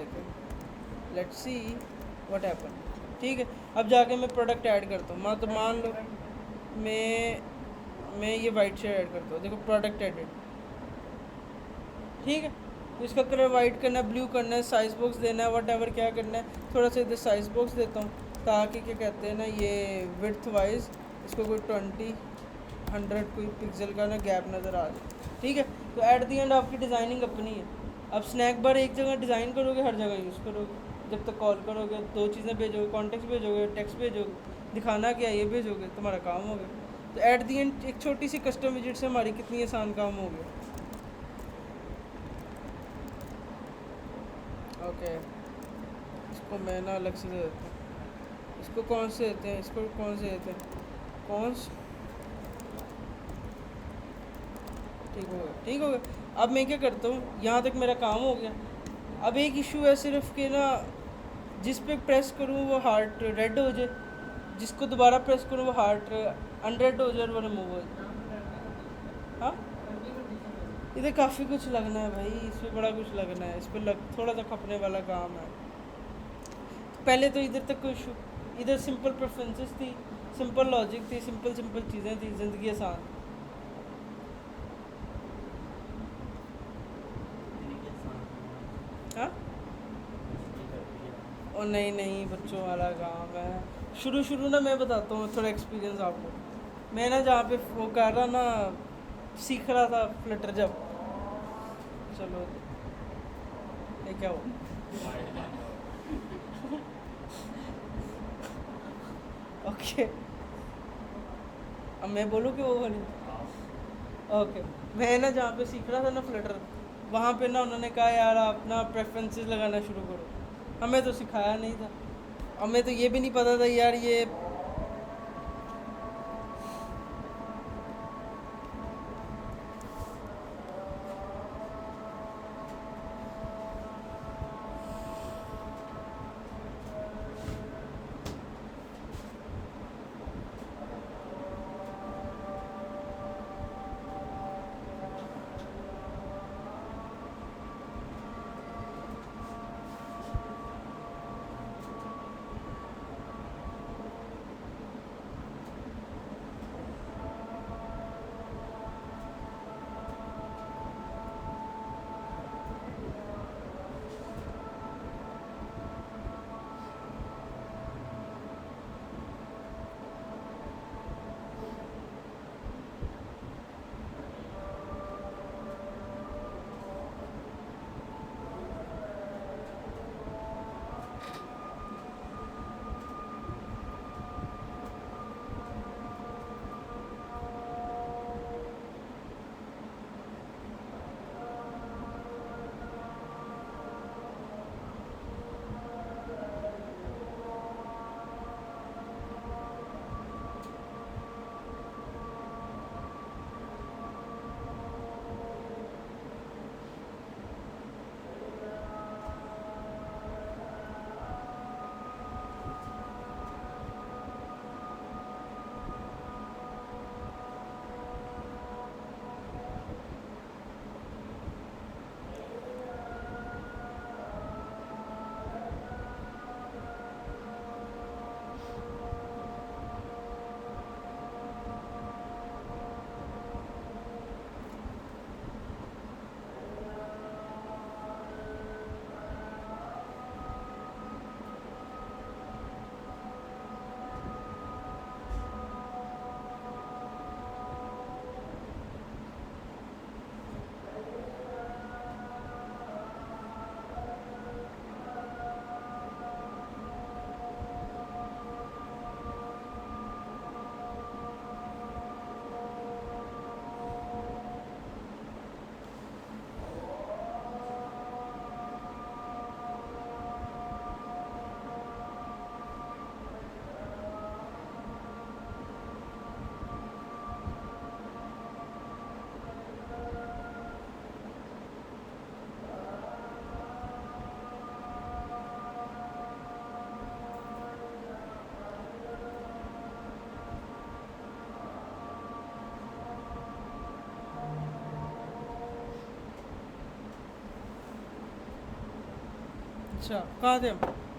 लेट्स सी व्हाट हैपन, ठीक है। अब जाके मैं प्रोडक्ट ऐड करता हूँ, तो मान लो मैं ये वाइट शेड ऐड करता हूँ, देखो प्रोडक्ट एडिट, ठीक है। तो इसका कलर वाइट करना है, ब्लू करना है, साइज बॉक्स देना है, व्हाटएवर क्या करना है, थोड़ा सा इधर साइज बॉक्स देता हूँ ताकि क्या कहते हैं ना ये विड्थ वाइज इसको कोई 100 कोई पिक्सल का ना गैप नज़र आ जाए, ठीक है। तो एट दी एंड आपकी डिज़ाइनिंग अपनी है। अब स्नैक बार एक जगह डिज़ाइन करोगे, हर जगह यूज़ करोगे। जब तक कॉल करोगे 2 चीज़ें भेजोगे, कॉन्टेक्स्ट भेजोगे, टेक्स्ट भेजोगे, दिखाना क्या ये भेजोगे, तुम्हारा काम हो गया। तो एट दी एंड एक छोटी सी कस्टम विजिट से हमारी कितनी आसान काम हो गया। ओके, इसको मैं ना अलग से दे देता हूँ। इसको कौन से देते हैं, इसको कौन से देते हैं, कौन से, ठीक हो गया, ठीक हो गया। अब मैं क्या करता हूँ, यहाँ तक मेरा काम हो गया। अब एक इशू है सिर्फ कि ना जिस पे प्रेस करूँ वो हार्ट रेड हो जाए, जिसको दोबारा प्रेस करूँ वो हार्ट अनरेड हो जाए और वो रिमूव हो जाए। हाँ, इधर काफ़ी कुछ लगना है भाई, इस पर बड़ा कुछ लगना है, इस पर थोड़ा सा खपने वाला काम है। पहले तो इधर तक कोई इशू, इधर सिंपल प्रेफरेंसेस थी, सिंपल लॉजिक थी, सिंपल सिंपल चीज़ें थी, ज़िंदगी आसान। हाँ, और नहीं नहीं, बच्चों वाला काम है। शुरू शुरू ना मैं बताता हूँ थोड़ा एक्सपीरियंस आपको। मैं ना जहाँ पे वो कर रहा ना, सीख रहा था फ्लटर जब, चलो ये क्या हो ओके, अब मैं बोलूँ कि वो वाली, ओके। मैं ना जहाँ पे सीख रहा था ना फ्लटर, वहाँ पे ना उन्होंने कहा यार आप ना प्रेफरेंसेस लगाना शुरू करो। हमें तो सिखाया नहीं था, हमें तो ये भी नहीं पता था यार ये अच्छा, कहाँ थे हम?